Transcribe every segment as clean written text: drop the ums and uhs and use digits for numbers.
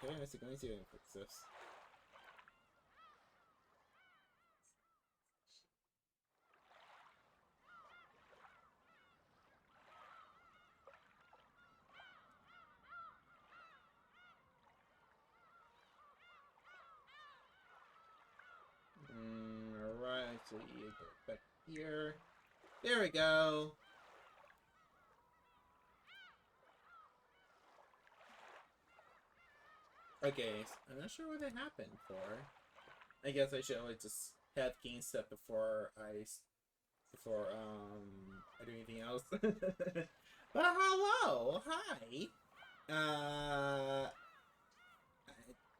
Okay, let's see, let me see if I can fix this. Alright, actually, go back here. There we go. Okay, so I'm not sure what that happened for. I guess I should always just have game set before I do anything else. But hello, hi. I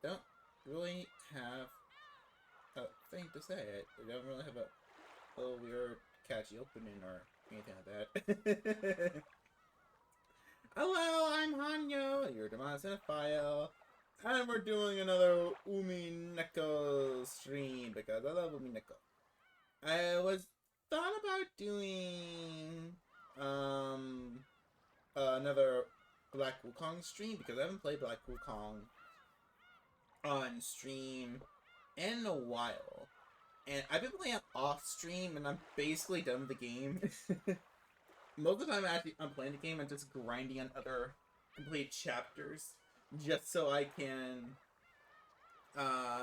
don't really have a thing to say. I don't really have a little weird catchy opening or anything like that. Hello, I'm Hanyo, your Demon Cinephile, and we're doing another Umineko stream because I love Umineko. I was thought about doing another Black Wukong stream because I haven't played Black Wukong on stream in a while. And I've been playing off stream and I'm basically done with the game. Most of the time I'm playing the game, I'm just grinding on other complete chapters just so I can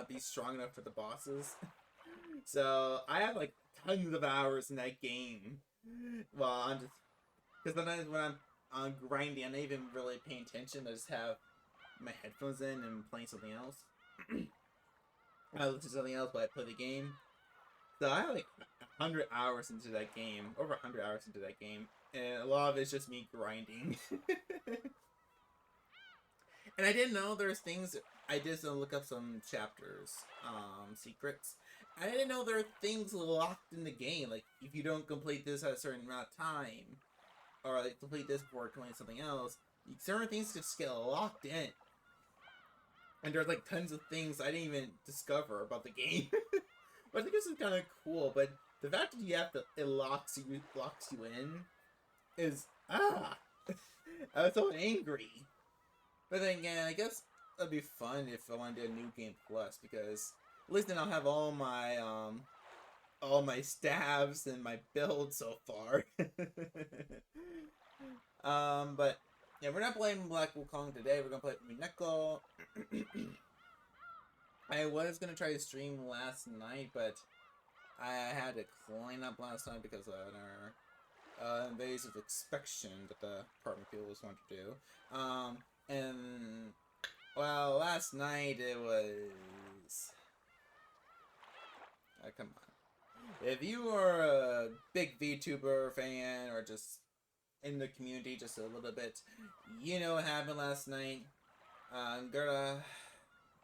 be strong enough for the bosses. So I have like tons of hours in that game. Well, I'm just because sometimes when I'm grinding, I'm not even really paying attention. I just have my headphones in and playing something else. I listen to something else while I play the game. So I have like 100 hours into that game, over 100 hours into that game, and a lot of it's just me grinding. And I didn't know there's things. I did look up some chapters, secrets. I didn't know there are things locked in the game. Like if you don't complete this at a certain amount of time, or like complete this before completing something else, certain things just get locked in. And there's like tons of things I didn't even discover about the game. But I think this is kind of cool. But the fact that you have to it locks you in is I was so angry. But then again, I guess that'd be fun if I want to do a new game plus because at least then I'll have all my stabs and my build so far. But yeah, we're not playing Black Wukong today. We're gonna play Umineko. I was gonna try to stream last night, but I had to clean up last night because of our invasive inspection that the apartment people was wanting to do. And well, last night it was. Come on. If you are a big VTuber fan or just in the community just a little bit, you know what happened last night. Gura,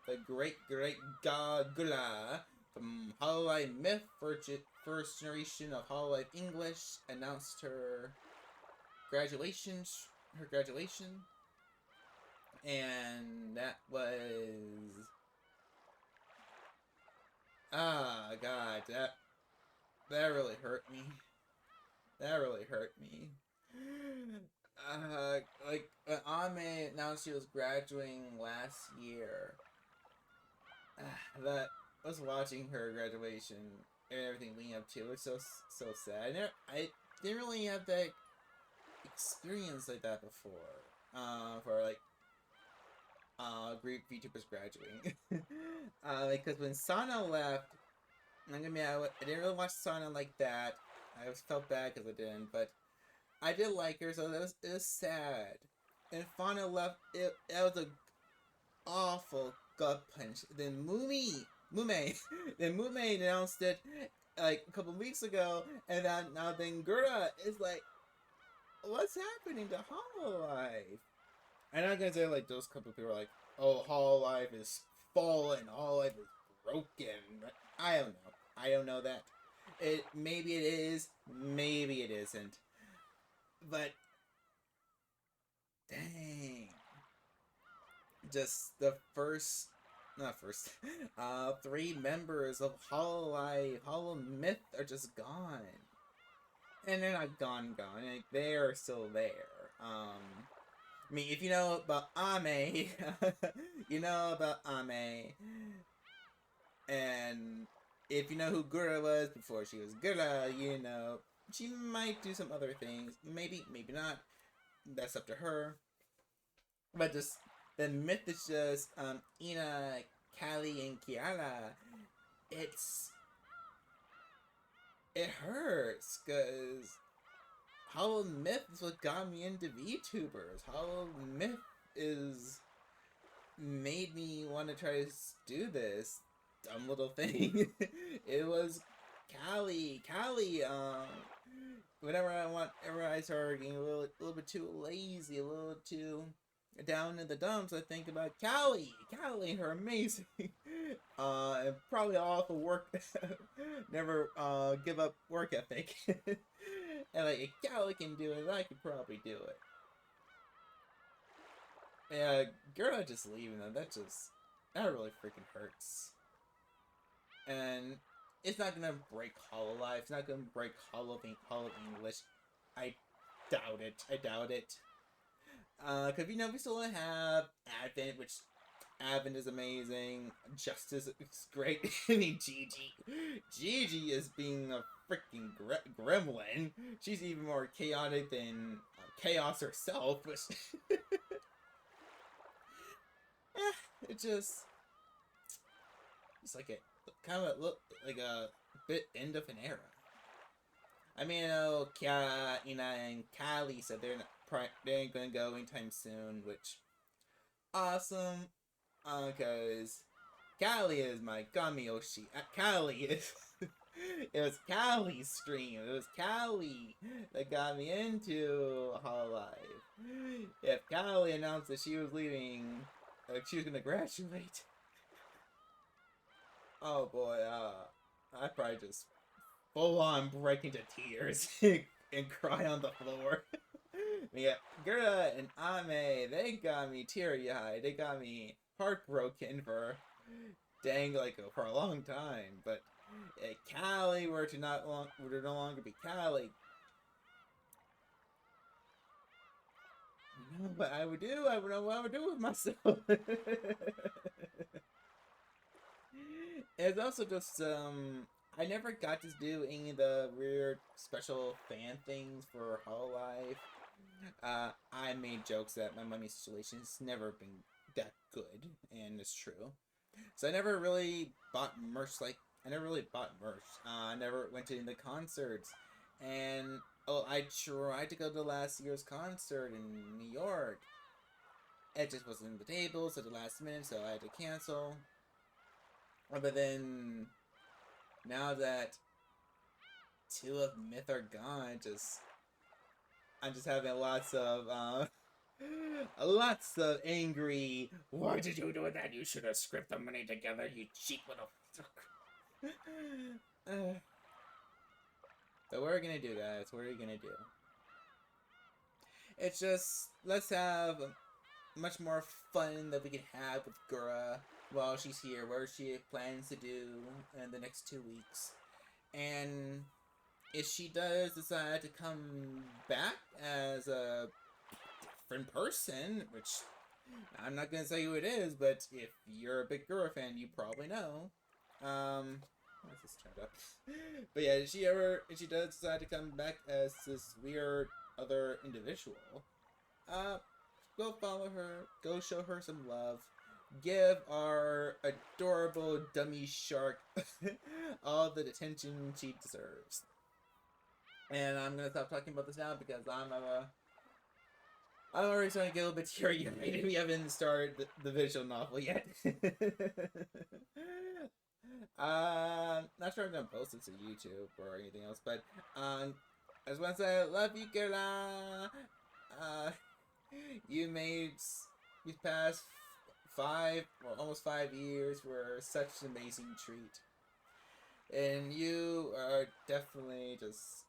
the great god Gula from Hololive Myth, first generation of Hololive English, announced her graduation, and that was god, that really hurt me. That really hurt me. Like when Ame announced she was graduating last year, that was watching her graduation and everything leading up to it was so sad. I didn't really have that experience like that before. For like Greek VTubers graduating. Because when Sana left, I'm gonna be I didn't really watch Sana like that. I felt bad because I didn't, but I did like her, so it was sad. And Fauna left. That was a awful gut punch. Then then Mume announced it like a couple weeks ago, and then Gura is like, what's happening to Hololive? I'm not gonna say like those couple of people are like, oh, Hololive is fallen, Hololive is broken. I don't know. I don't know that. Maybe it is, maybe it isn't. But dang, just the first, not first, 3 members of Hololive, Hollow Myth are just gone, and they're not gone. Like, they are still there. I mean, if you know about Ame, you know about Ame, and if you know who Gura was before she was Gura, you know she might do some other things. Maybe, maybe not. That's up to her. But just the myth is just Ina, Callie, and Kiara. It's it hurts because Hollow Myth is what got me into VTubers. Hollow Myth is made me want to try to do this dumb little thing. It was Callie. Whenever I start getting a little bit too lazy, a little too down in the dumps, I think about Callie and her amazing, and probably awful work, never give up work ethic, and like if Callie can do it, I could probably do it. Yeah, Gerda just leaving them, that really freaking hurts. And it's not gonna break Hollow Life. It's not gonna break Hollow English. I doubt it. Cause you know we still have Advent, which Advent is amazing. Justice is great. I mean, Gigi is being a freaking gremlin. She's even more chaotic than Chaos herself. Which it's like a kind of look like a bit end of an era. I mean, I know Kiara, Ina, and Callie said they ain't gonna go anytime soon, which awesome. Cause Callie is my Gamioshi. Callie is. It was Callie's stream. It was Callie that got me into Hololive. If Callie announced that she was leaving, she was gonna graduate. Oh boy, I'd probably just full on break into tears and cry on the floor. Yeah, Gerda and Ame, they got me teary-eyed. They got me heartbroken for for a long time. But if Callie were to no longer be Callie, you know what I would do? I would know what I would do with myself. It's also just I never got to do any of the weird special fan things for Hololive. I made jokes that my money situation has never been that good, and it's true. So I never really bought merch. I never really bought merch. I never went to the concerts, and I tried to go to last year's concert in New York. It just wasn't in the tables at the last minute, so I had to cancel. But then, now that two of Myth are gone, I'm just having lots of angry. Why did you do that? You should have scraped the money together, you cheap little. But we're gonna do, guys. What are you gonna do? It's just let's have much more fun that we can have with Gura while she's here, what she plans to do in the next 2 weeks. And if she does decide to come back as a different person, which I'm not going to say who it is, but if you're a big Gura fan, you probably know. Let's just turn it up. But yeah, if she does decide to come back as this weird other individual, go follow her, go show her some love, give our adorable dummy shark all the attention she deserves. And I'm gonna stop talking about this now because I'm already starting to get a little bit teary-eyed. We haven't started the visual novel yet. Not sure I'm gonna post it to YouTube or anything else, but I just want to say I love you, Gerda. You made these past almost 5 years were such an amazing treat. And you are definitely just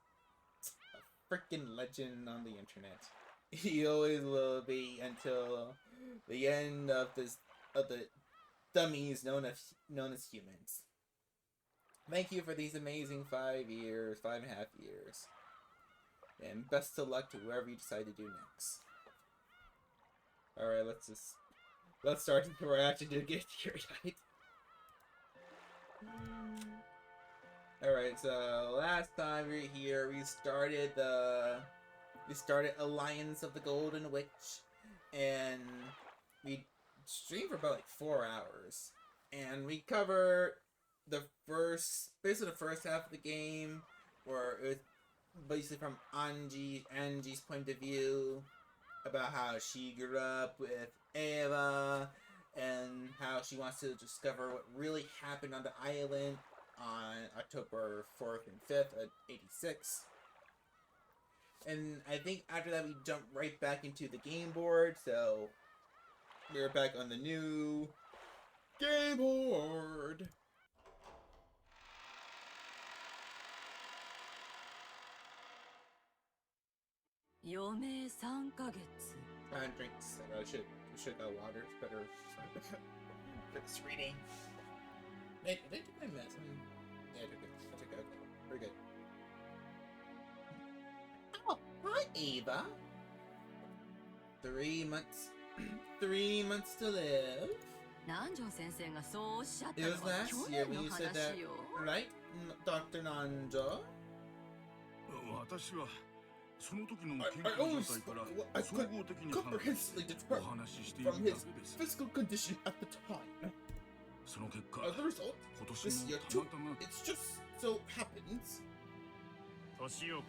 a freaking legend on the internet. You always will be until the end of the dummies known as humans. Thank you for these amazing 5 years, 5.5 years. And best of luck to whoever you decide to do next. Alright, let's start before I actually do get teary-eyed. Alright, so last time we were here, we started Alliance of the Golden Witch, and we streamed for about like 4 hours, and we covered basically the first half of the game, where it was basically from Angie's point of view, about how she grew up with Ava, and how she wants to discover what really happened on the island on October 4th and 5th of 86. And I think after that we jumped right back into the game board, so we're back on the new game board. Trying to drink this. I should go water. It's better for this reading. Did I do my medicine? Yeah, I took it. Okay. Very good. Oh, hi, Ava. 3 months. 3 months to live. It was last year when you said that, right, Dr. Nanjo? I only could comprehensively determine from his physical condition at the time. As a result, this year too, it's just so happens.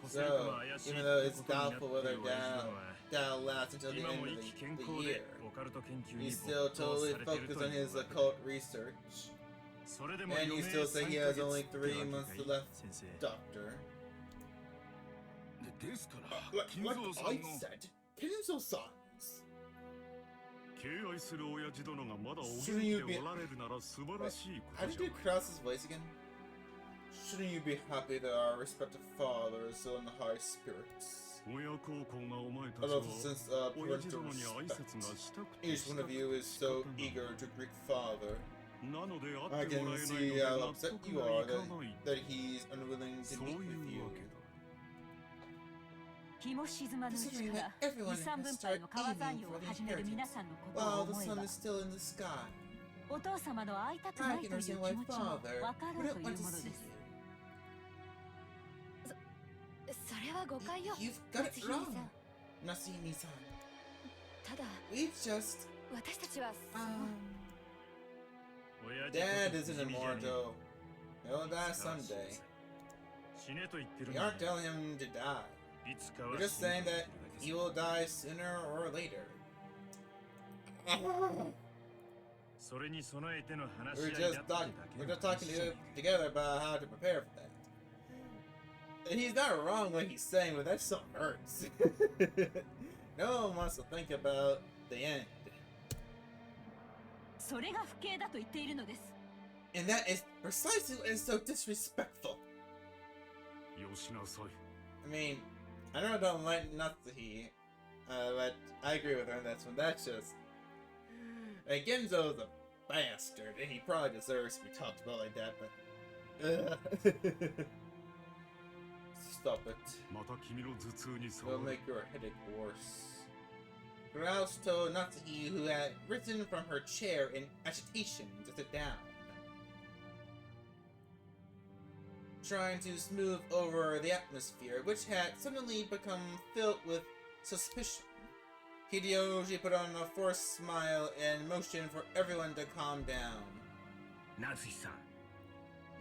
So, even though it's doubtful whether Dal lasts until the end of the year, he's still totally focused on his occult research. And you still say he has only 3 months left, Doctor. Like I said, Kenzo-san's. Shouldn't you be... How did you cross his voice again? Shouldn't you be happy that our respected father is still in the high spirits? Although since parental respect, each one of you is so eager to greet father. I can see how upset you are that he's unwilling to meet with you. Considering that everyone has started aiming for the inheritance while the sun is still in the sky. I can understand why father wouldn't want to see you. You've got it wrong, Nasimi-san. It's just... Dad isn't immortal. He'll die someday. We aren't telling him to die. We're just saying that he will die sooner or later. We're just talking together about how to prepare for that. And he's not wrong what he's saying, but that still hurts. No one wants to think about the end. And that is precisely what is so disrespectful. I mean, I know I don't like Natsuhi, but I agree with her on this one. That's just... Genzo's a bastard, and he probably deserves to be talked about like that, but... Stop it. It'll make your headache worse. Grouse told Natsuhi, who had risen from her chair in agitation, to sit down. Trying to smooth over the atmosphere, which had suddenly become filled with suspicion. Hideyoshi put on a forced smile and motioned for everyone to calm down. Natsuhi-san.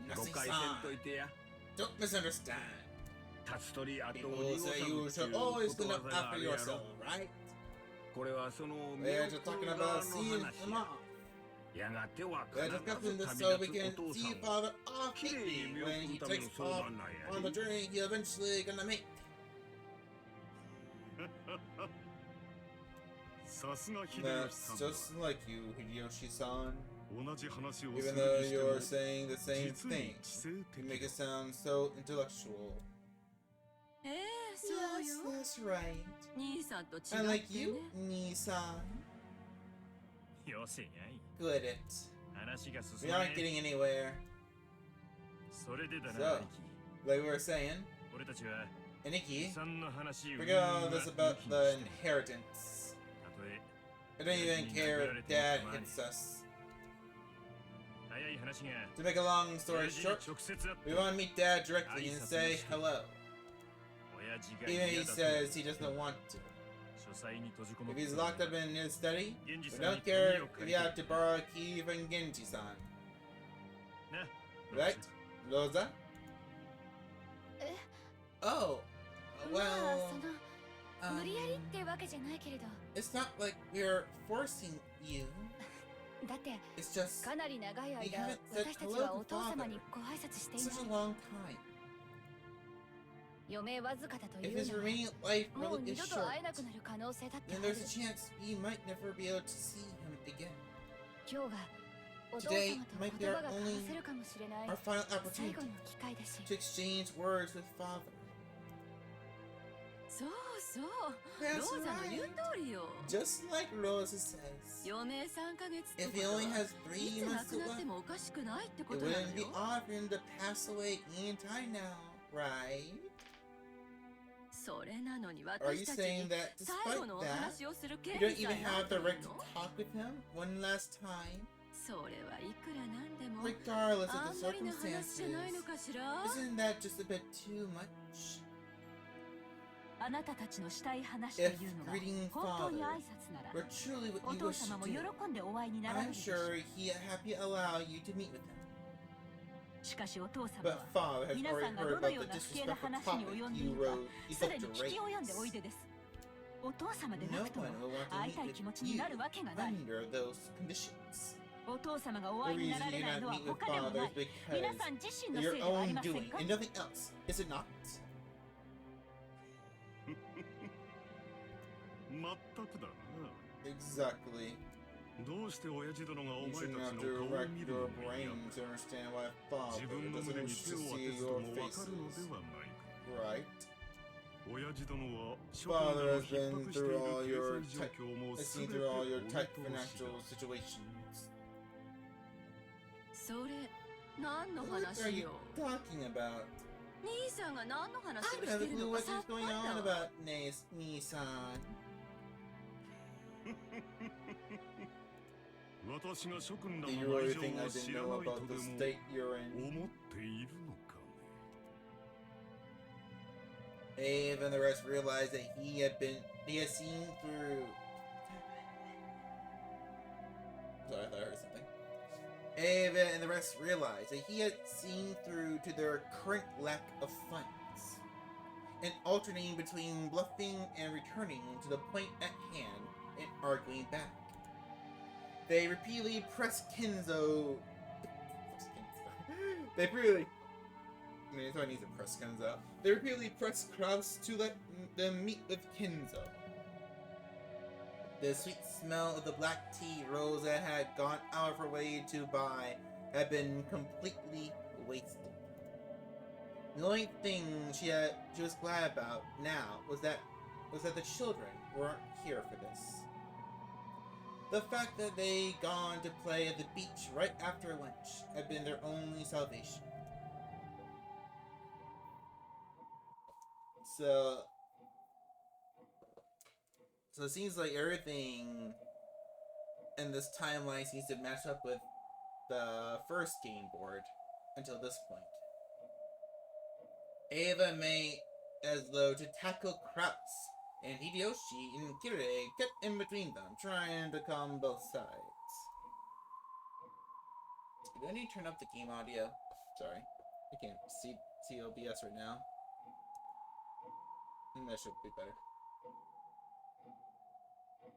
Natsuhi-san. Don't misunderstand. People say you should always look after yourself, right? We're just talking about seeing them off. We're discussing this so we can see Father off quickly when he takes off on the journey he's eventually gonna make. That's just like you, Hideyoshi-san. Even though you're saying the same thing, you make it sound so intellectual. Yes, that's right. Unlike you, Nii-san. Good it. We aren't getting anywhere. So, like we were saying, Aniki, forget all this about the inheritance. I don't even care if Dad hits us. To make a long story short, we want to meet Dad directly and say hello. Even if he says he doesn't want to. If he's locked up in his study, we don't care if you have to borrow a key from Genji-san. Right, Rosa? Oh, well, it's not like we're forcing you. It's just, we haven't said hello to Father in such a long time. If his remaining life really is short, then there's a chance we might never be able to see him again. Today might be our final opportunity to exchange words with Father. That's right. Just like Rosa says, if he only has 3 months to live, it wouldn't be odd for him to pass away any time now, right? Are you saying that despite that, you don't even have the right to talk with him one last time? Regardless of the circumstances, isn't that just a bit too much? If greeting Father were truly what you wish to do, I'm sure he'd happy allow you to meet with him. But Father has already heard about the disrespectful topic you hope to raise. No one will want to meet with you under those conditions. The reason you do not meet with Father is because of your own doing and nothing else, is it not? Exactly. You shouldn't have to wreck your brain to understand why Father doesn't wish to see your faces. Right? Father has been through all your seen through all your tight financial situations. What are you talking about? I have a clue what is going on about Nissan. Do you really think I didn't know about the state you're in? Abe and the rest realized that he had seen through. Sorry, I thought I heard something. Abe and the rest realized that he had seen through to their current lack of funds, and alternating between bluffing and returning to the point at hand and arguing back. They repeatedly pressed Kenzo. They repeatedly pressed Kraus to let them meet with Kenzo. The sweet smell of the black tea Rosa had gone out of her way to buy had been completely wasted. The only thing she was glad about now was that the children weren't here for this. The fact that they'd gone to play at the beach right after lunch had been their only salvation. So it seems like everything in this timeline seems to match up with the first game board until this point. Ava made as though to tackle Kraus, and Hideyoshi and Kirei kept in between them, trying to calm both sides. Do I need to turn up the game audio? Sorry, I can't see OBS right now. That should be better.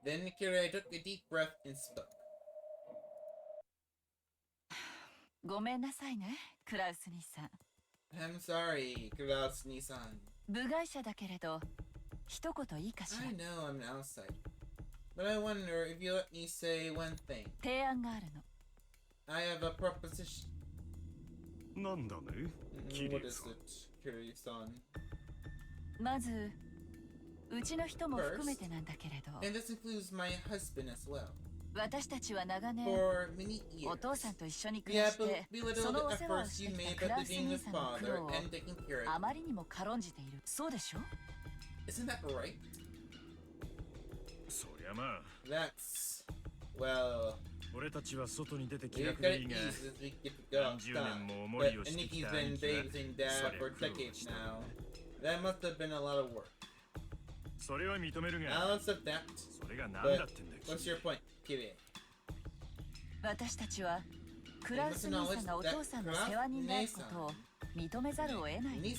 Then Kirei took a deep breath and spoke. I'm sorry, Kraus-ni-san. I know I'm an outsider, but I wonder if you let me say one thing. I have a proposition. What is it, Kirei-san? First, and this includes my husband as well. For many years, we have belittled the efforts you made about living with Father and taking care of him. Isn't that right? やまあ That's, well, 俺たちは外に出て気 we've 楽 got で it いいが easy as we get to go 何十年 outside. もおも But りをしてき Nikki's た been 兄貴は babysitting Dad そりゃ for 苦労 decades したんだ now. That must have been a lot of work. それは認めるが I'll accept that. それが何 But だってんだ what's your point, Kitty? 私たちはクラウス兄さんがお父さんの世話人であることを認めざるを得ない。 Nissan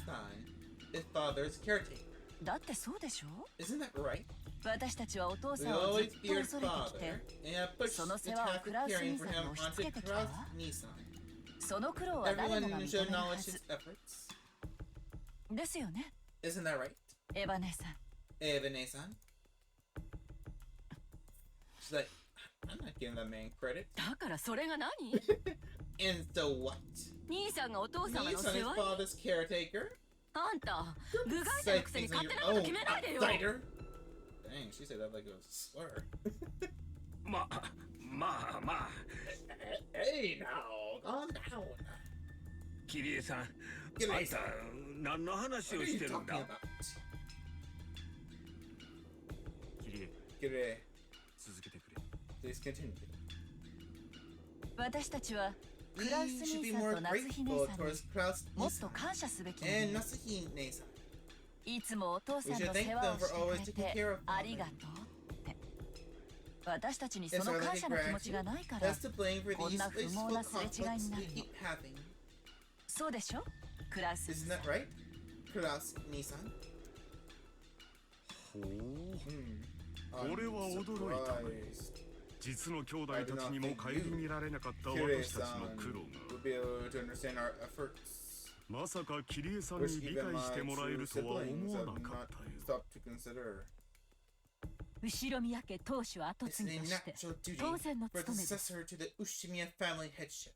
is father's caretaker. だってそうでしょ。 Isn't that right? 私たちはお父 We さんをず always っと feared 恐れてき father て、 and pushed その the 世話を task ク of ラウス caring 兄 for さん him に押し付 onto けてきた Kraus わ。 Nissan. その苦労は誰もが Everyone 認 should めるは acknowledge ず his efforts. ですよね、 Isn't that right? エヴァ姉さん。 Eva Nissan. She's like, I'm not giving that man credit. だからそれが何？ And so what? 兄さんがお父様の Nissan 世 is 話に？ father's caretaker. あんた、部外者のくせに勝手なこと決めないでよ。 outsider. Dang, she said that like it was a slur. まあまあ Hey now, calm down. キリエさんあん Kirie-san, た何の話 what を are し you てるん talking だ about? キリエ Kirie, 続けてくれ please continue. 私たちは We クラウス should be 兄さん more と夏日姉 grateful さんに towards Kraus もっと Nissan 感謝すべきな and の。 Nasuhi Nissan. いつもお父さん We の should thank 世話 them を for して always くれ taking て care of ありがとうって。私たちにそ It's の our 感 lucky 謝の気持ちが gratitude ないから that's to blame for こん these な不毛 wasteful なすれ違い conflicts にな we るの。 keep having. そうでしょ、クラウス兄 Isn't さん。 that right? Kraus Nissan? ほう I'm これは驚いたね surprised. 実の兄弟たちにも顧みられなかった私たちの苦労 Kirie-san が will be able to understand our efforts. まさかキリエさん Which に理 even 解して my もらえ true るとは siblings 思わ have なか not ったよ stopped to consider. 後ろ宮家当主後 It's 継ぎ a として natural duty 当然の for the 務めです successor to the Ushimiya family headship.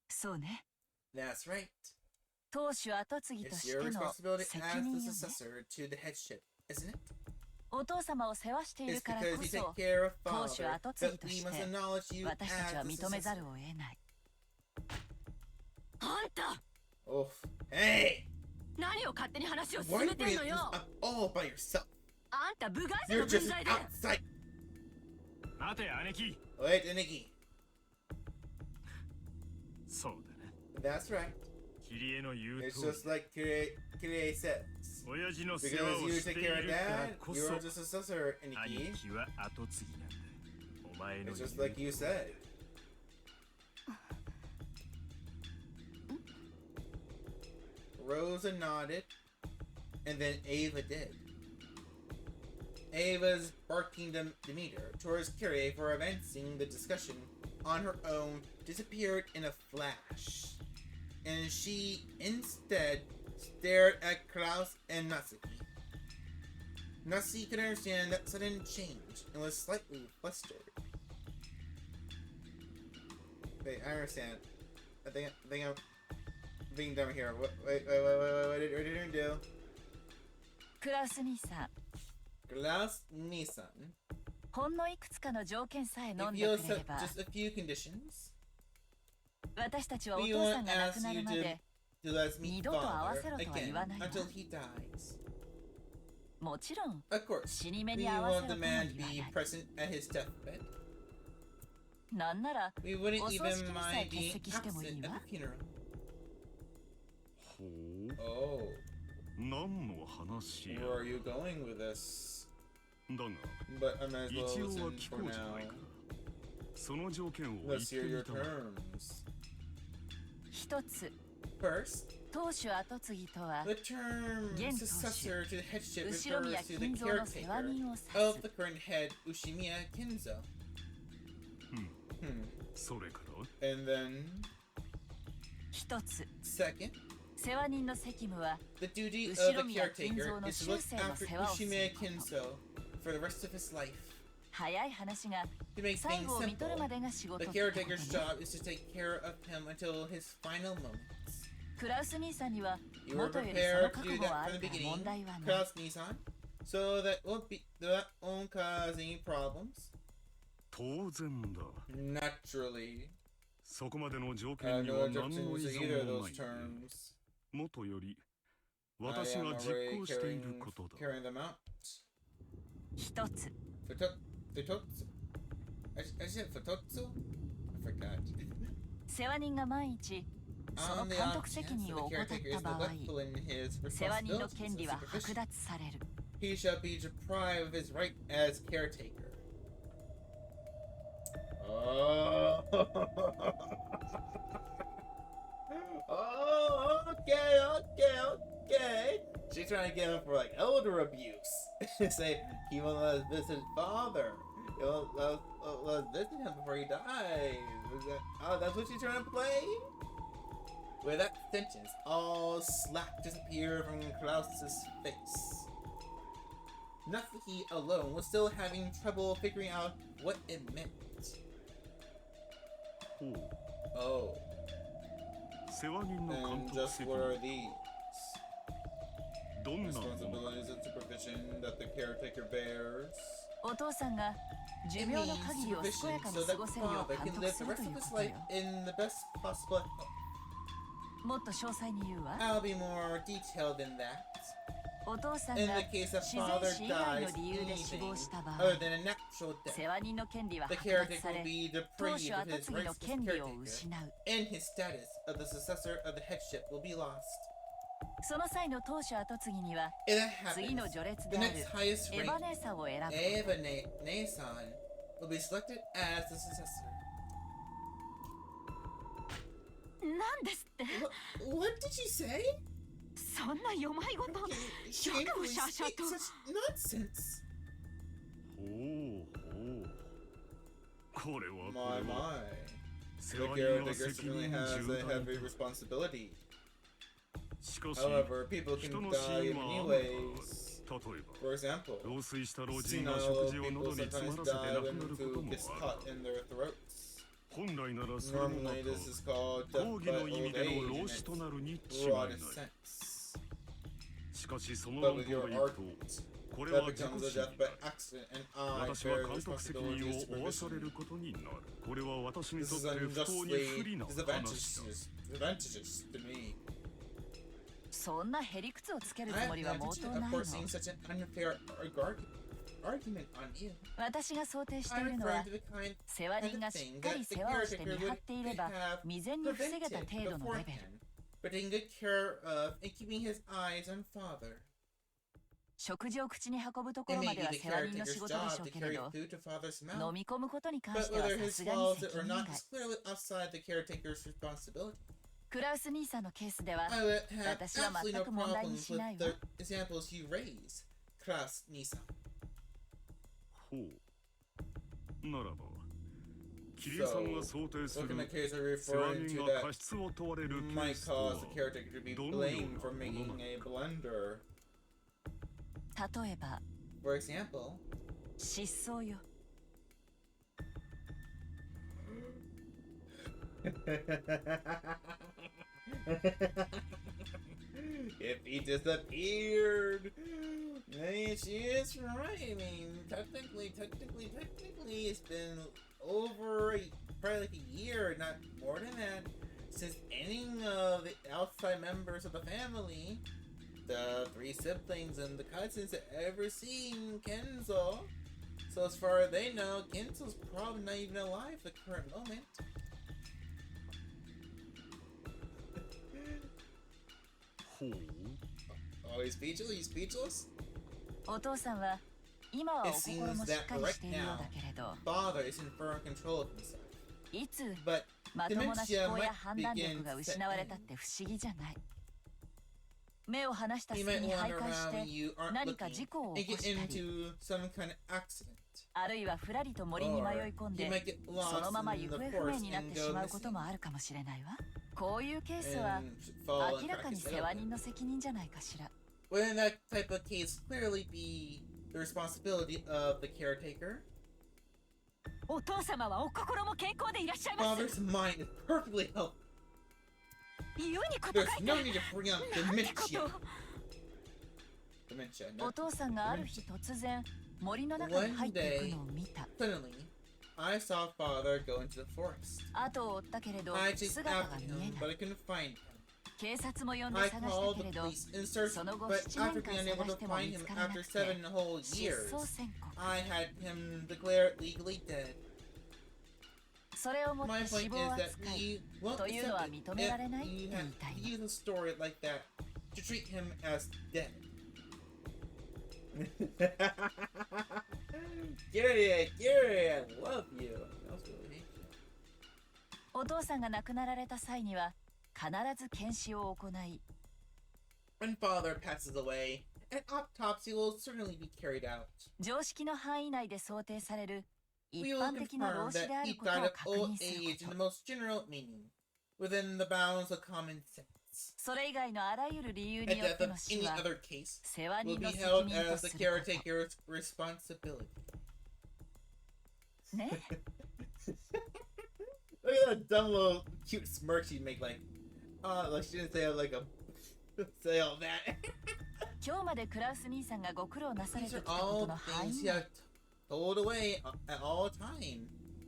そうね、 That's right. 当主後継ぎと It's し your ての responsibility 責 as 任 the よね。 successor to the headship, isn't it? お父様を世話してい It's るから because こ you そ take care of 当主 father 後継ぎ that と we し must て acknowledge you 私たちは as the 認めざる successor. を得ない。あんた、 Oh, hey! 何を勝手に話を進 Why are め you てん bringing の this よ。 up all by yourself? あんた部外者 You're の just 分際で。 outside. 待て姉貴 Wait, Nikki. そうだな That's right. キリエの言う It's 通り just like Kirie says. 親父の世 Because 話を you してい take care of るから dad, こそ you're the successor, 兄 Nikki. 貴は後継ぎなんだお前の It's 言 just う like you said. Rosa nodded, and then Ava did. Ava's barking demeanor towards Kyrie for advancing the discussion on her own disappeared in a flash, and she instead stared at Klaus and Natsuki. Natsuki could understand that sudden change and was slightly flustered. Wait, I understand. I think I'm being dumb here. Wait, what did you do? クラウス兄さん、 Klaus Nissan. ほんのいくつかの条件さえ飲 If ん you でくれれ accept ば、 just a few conditions, 私たちはお we 父さ won't んが亡く ask な you るま to で let us meet 二度と会わ father せろとは again 言わないわ。 until he dies. もちろん Of course, 死に目 we に合わせ want ろ the とも man 言わ to な be い。 present at his deathbed. なんなら We wouldn't お葬 even 式にさえ mind 欠 being 席してもい absent い at わ。 the funeral. ほう Oh, 何の話や where are you going with this? だが But I might as 一 well 応は listen 聞こ for うじゃない now. かその条件を言っ Let's て hear み your たま terms. 一つ、 First, 当主後継ぎとは the term 現当主 successor to the headship 後宮 refers to the 金蔵の世話 caretaker 人を指 of す the。current head, Ushimiya Kinzo. うん Hmm. それから And then, 一つ、 second, 世話人の責務は the duty of 後 the ろ宮 caretaker 金蔵の is to 終 look 生の after 世話をする Ushimiya こと Kinzo for the rest of his life. 早い話が To make 最 things 後を見とるま simple, でが仕事 the ってことね。 caretaker's job is to take care of him until his final moments. クラウス兄さんには You も were とよりその prepared to 覚 do 悟は that あ from る the から beginning, 問題はない。 Klaus Nissan, so that won't cause any problems. 当然だ Naturally, そこまでの条 I 件 have に no は何 objection の依 to either 存 of も those ない terms. もとより I 私 am が実 already 行していることだ carrying them out. 一つ、Futotsu? I said Futotsu? I forgot. 世話人が万一その On the 監 off 督責 chance 任 that を the 怠っ caretaker た is 場合 neglectful in his 世話人の responsibilities 権利 as は supervision, 剥奪される he shall be deprived of his right as caretaker. Oh. Oh, okay. She's trying to get him for like elder abuse. Say he won't let us visit his father. He won't let us visit him before he dies. Oh, that's what she's trying to play? With that sentence, all slack disappeared from Klaus's face. Natsuki alone was still having trouble figuring out what it meant. Oh. 世話人の監 And 督 just 責 what 任 are these? どんなもの Responsibilities and supervision that the caretaker bears. お父さんが寿 It 命 means の限りを supervision 健やかに so 過 that ごせるよ father う監 can 督 live す the ると rest い of う his こと life よ in the best possible health. もっと詳細に言うわ I'll be more detailed than that. お父さん In が the case of 自然 father 死以外の dies 理由で死 anything 亡した場合 other than a natural death, 世話人の権利は the 剥奪 caretaker さ will れ be 当 deprived 主 of 後 his 継ぎの rights as 権利を caretaker, 失う and his status of the successor of the headship will be lost. その際の当主後継ぎには If that 次の happens, 序列 the である next highest エヴァ rank, 姉さんを選ぶ Eva Ne-san, will be selected as the successor. なんですって What did she say? そんな弱いごと She 職 can't 務者者 speak と such nonsense. ほうこれは My, これは my. 世 The 話人は caretaker 責 certainly 任 has 重 a 大 heavy responsibility. しかし However, people can 人の die 死 in 因は many ある ways. 例えば For example, 老衰した老人 senile が食事を people 喉に詰ま sometimes らせて die 亡く when なること food も gets あ caught る in their throats. 本来ならそれもま Normally, た this is called 講 death 義 by の意味 old で age の in 老死と its なるに違いない broadest sense. しかしその But 論 with 法 your でいく art, とこれ that は自己 becomes a 死に death な by る accident, and I 私は bear 監督責任 responsibility を負わされ supervision. ることになるこれは私に This とっ is て不当に不利 unjustly な話だ disadvantageous to me. そんなへりくつをつけるつ I も have りは no 毛 intention 頭 of ないの forcing such an unfair argument on you. 私が想定してい I'm るのは referring to the kind 世話人がしっかり世話をして見張っていれば未然に防げた程度のレベル but taking good care of and keeping his eyes on father. 食事を口に運ぶとこ It ろ may ま be では the 世話人の仕 caretaker's 事でしょ job う to けれ carry ど food to father's 飲 mouth, み込むことに関 but しては whether さ his すがに swallows 責 it or 任 not 外 is clearly outside the caretaker's responsibility. クラウス兄さんのケースでは I would have 私は absolutely 全 no く問題に problems しない with わ the examples you raise, Klaus Nisan. ほうならば桐江さんが想定す So, る in the case of 世話 referring 人 to が過 that 失を問われるケ might ースと cause は the caretaker to be どのような blamed for もの making なの a か blunder. 例えば For example, 失踪よ if he disappeared, then she is right. I mean, technically, it's been over probably like a year, not more than that, since any of the outside members of the family, the three siblings and the cousins, had ever seen Kenzo. So as far as they know, Kenzo's probably not even alive at the current moment. Oh, he's speechless? He's speechless? お父さんは今はお心もしっかりしているようだけれど Father is in firm control of himself. いつ But まともな dementia 思考や might 判断力が begin 失われたって不思議じゃない目を離した he 隙 might に徘 wander 徊し around て when you aren't 何か looking 事故を and 起こ get したり into some kind of accident. あるいはふらりと森に迷 Or い込ん he で might get その lost まま in 行 the 方不明 forest になっ and て go しまうこと missing もあるかもしれないわこういうケースは and fall 明らか and に crack 世 his 話 head 人の責任じゃないかしら Wouldn't that type of case clearly be the responsibility of the caretaker? お父様はお心も健康でいらっしゃいます Father's mind is perfectly healthy. 言うにこと書 There's いて no need to bring up なんてこ dementia. と Dementia. お No. 父さんがある日突然森の中に入っていくのを見た Suddenly, I saw father go into the forest. 後を追ったけれど I chased 姿が after 見え him, な but い I couldn't find him. 警察も呼んで I 探した called け the れど police and searched, その後 but 7 after 年 being 間 unable 探 to しても find 見 him つからな after くて 7 whole 失 years, 踪宣告 I had him declared legally dead. それをもっ My て死 point 亡 is 扱 that い he won't というのは accept it 認められない if って you 言い have たい to use a story like that to treat him as dead. Gary, I love you. I also really hate you. お父さんが亡くなられた際には必ず検視を行い When father passes away, an autopsy will certainly be carried out. 常識の範囲内で想定される一 We will 般的な confirm 老死 that であ he ることを died of 確 old 認する age こ in と the most general meaning, within the bounds of common sense. それ以外のあらゆる理由 A によっ death て of の死 any は other case 世話 will 人 be の責 held 任と as the すること caretaker's responsibility. ね Look at that dumb little cute smirk she'd make, like she didn't say like a say all that. 今日までクラウス兄さんがご苦労なされ These て are きたこ all との範 things 囲 you 内 have told away at all time,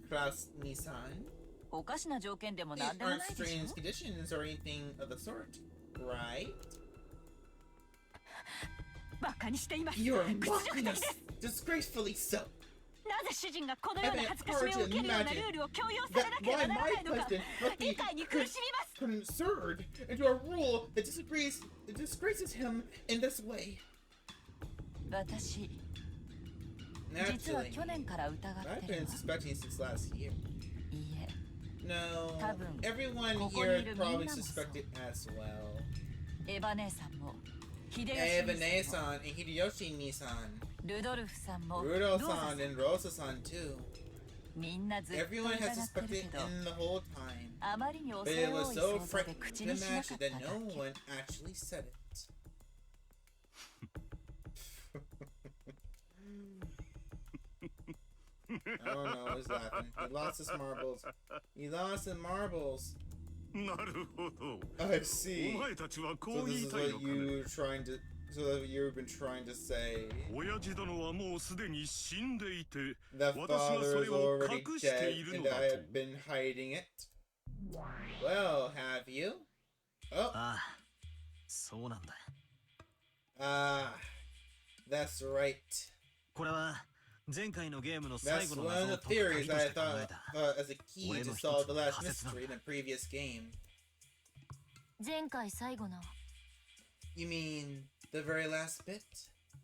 Klaus Nissan. おかしな条件でも These 何でも aren't ないでし strange ょ conditions or anything of the sort, right? バカにしています You're 屈辱 mocking 的 us, です disgracefully so. なぜ主人がこのような恥ずかしめを受けるようなルールを強要され That なけれ why ばなら my ないのか question must be 理解に苦しみます conserved into a rule that disgraces him in this way. 私実は Naturally, 去年から疑っ I've てる been わ suspecting since last year. いいえ No, 多分 everyone ここに here いる probably みんなもそう suspected as well. エヴァ姉さんも秀吉 Eva 兄さんも Nesan and Hideyoshi Nisan, ルドルフさんも Rudo ローザさ san ん and Rosa san too. みんなずっと疑 Everyone っ has てる suspected けど in the whole time. あまりに But 恐 it れ多 was い so 想像で frightening 口 to にしなかっ imagine た that だ no け one actually said it. I don't know, he's laughing. He lost his marbles. He lost his marbles. なるほど I お see. 前たちはこ So う this 言い is たいの what かね you're trying to. So that you've been trying to say 親父殿はもうすでに死んでいて that 私がそ father れ is を already 隠して dead いるの and だ I と have been hiding it. Well, have you? Oh, ああ、そうなんだ。 that's right. これは前回のゲームの最 That's 後の one of 謎を the 解く theories 鍵と I して考 thought えた。 as a key to solve the last mystery in the previous game. 前回最後の You mean the very last bit?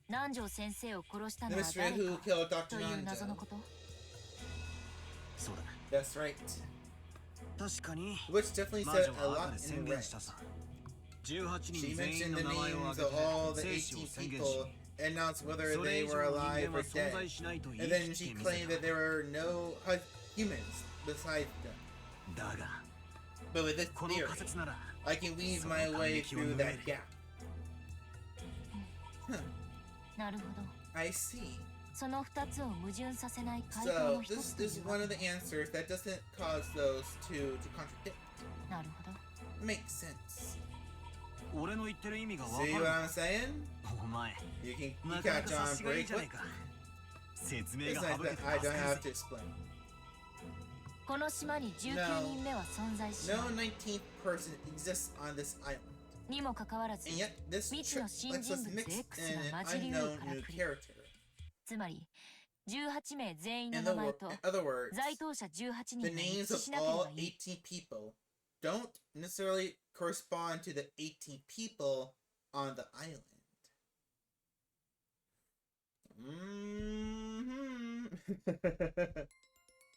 南條先生を殺した The のは mystery 誰 of who か killed Dr. という謎の Nando. ことそうだ。 That's right. 確かに Which definitely 魔 said 女 a は赤 lot で宣 in 言 red. したさ。18 She 人全員 mentioned の the 名前を names 挙 of げ all て the 生死を 18宣言 people し、 and announced whether それ they 以上 were の人 alive 間 or は存 dead. 在しないと言い And then 切って she みせ claimed that there were no humans besides them. た。だが、 But with this この theory, 仮説なら I can weave my way through that gap. なるほど I see. その2つを矛盾させない回答 So の一 this つとい is うわ one け of the answers that doesn't cause those two to contradict. なるほど Makes sense. 俺の言ってる意味がわか See る what か I'm saying? お前、 You can な you かな catch か察 on しがいい break. じゃねえ But か。説明 it's が nice 省け that て I 助 don't かる have ぜ to explain. この島に19人目は存在しない No 19th person exists on this island. にもかかわらず And yet this 未知の trip 新 lets 人 us 物 mix X in が an 混じりうる unknown から new くり character. つまり18名全員の In 名 other, 前と in other words, 在当者18人 the が一 names 致 of しなければ all いい18 people don't necessarily correspond to the 18 people on the island. Mm-hmm.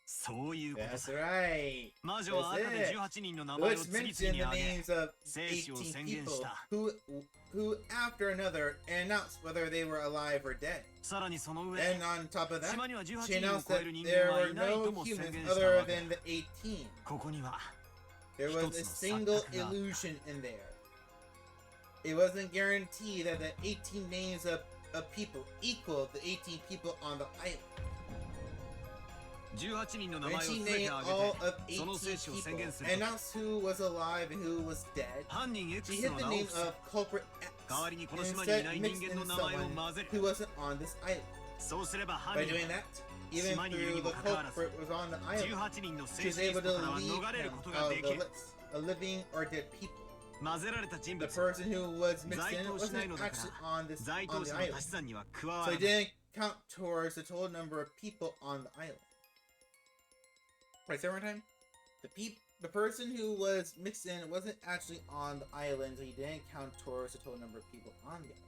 そういうこと That's さ。 right. 魔女は That's 赤で it. 18人の名前を Which 次々 mentioned に the 挙げ、 names of 生死を 18宣言 people した who after another announced whether they were alive or dead. さらにその上、 And on top of that, 島には she 18人を announced 超え that る人 there 間は were いないと no も宣 humans 言した other わけ than the 18. ここには There was a single illusion in there. It wasn't guaranteed that the 18 names of people equal the 18 people on the island. 18人の名 When 前を she 全て named 挙 all げ of て、その 18生死を宣言 people, するとき、 announced who was alive and who was dead, 犯人 she X hit の the 名を name 伏せ、 of culprit X 代わりにこの and 島にい instead ない mixed 人間 in の名前を someone 混ぜ who る。 wasn't on this island. そうすれば犯 By 人 doing は that, even 島にいる through に the もかかわらず、 culprit was on the island, 18人の she 生 was 死リス able ト to からは leave 逃れる him ことが out で of き the る。 list of living or dead people. 混ぜられた人 the 物 person who was mixed 在 in 当しない wasn't のだか actually ら on this 在 on 当 the 者の足 island. し算には加わ So ら it ない didn't count towards the total number of people on the island. Right, say one more time. The person who was mixed in wasn't actually on the island, so he didn't count towards the total number of people on the island.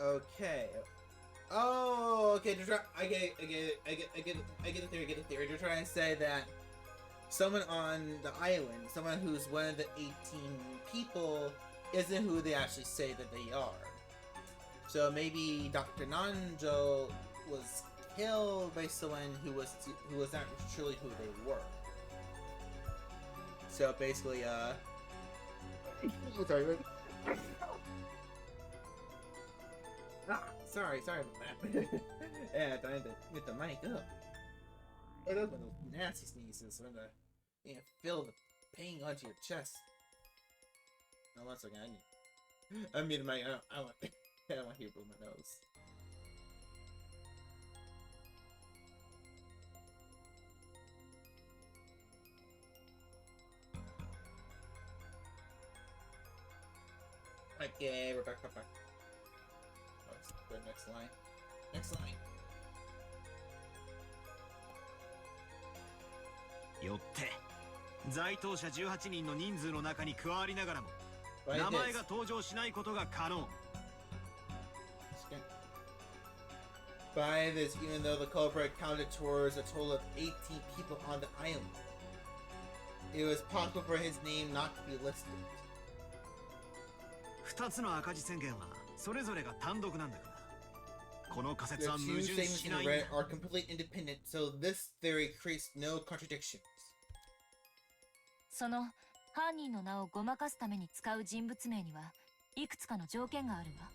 Okay. Oh, okay. I get the theory. They're trying to say that someone on the island, someone who's one of the 18 people, isn't who they actually say that they are. So maybe Dr. Nanjo was killed by someone who was not truly who they were. So basically, sorry. Sorry about that. Yeah, I had to get the mic up. It was one of those nasty sneezes when feel the pain onto your chest. No, one second, I mean the mic. I want to hear it blow my nose. Okay, we're back. The next line. Next line. よって在当者18人の人数の中に加わりながらも By 名前 this. が登場しないことが可能 By this, even though the culprit counted towards a total of 18 people on the island, it was possible for his name not to be listed. 2つの赤字宣言はそれぞれが単独なんだからこの仮 The 説は two 矛盾 statements し in ないんだ red are completely independent, so this theory creates no contradictions. その犯人の名をごまかすために使う人物名にはいくつかの条件があるわ。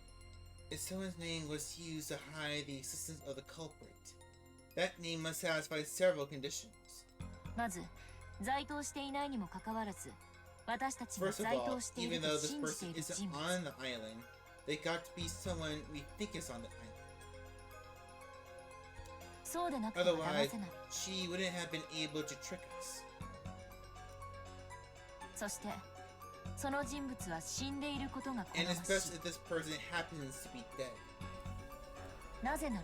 If someone's name was used to hide the existence of the culprit, that name must satisfy several conditions. まず在当していないにもかかわらず私たちが First of 在 all, 当してい even ると though this 信じて person いる isn't 人物 on the island, they got to be someone we think is on the island. そうでなくては騙 Otherwise, せない。 she wouldn't have been able to trick us. そしてその人物は死んでいることが好 And まし especially if this person happens to be dead. い。なぜなら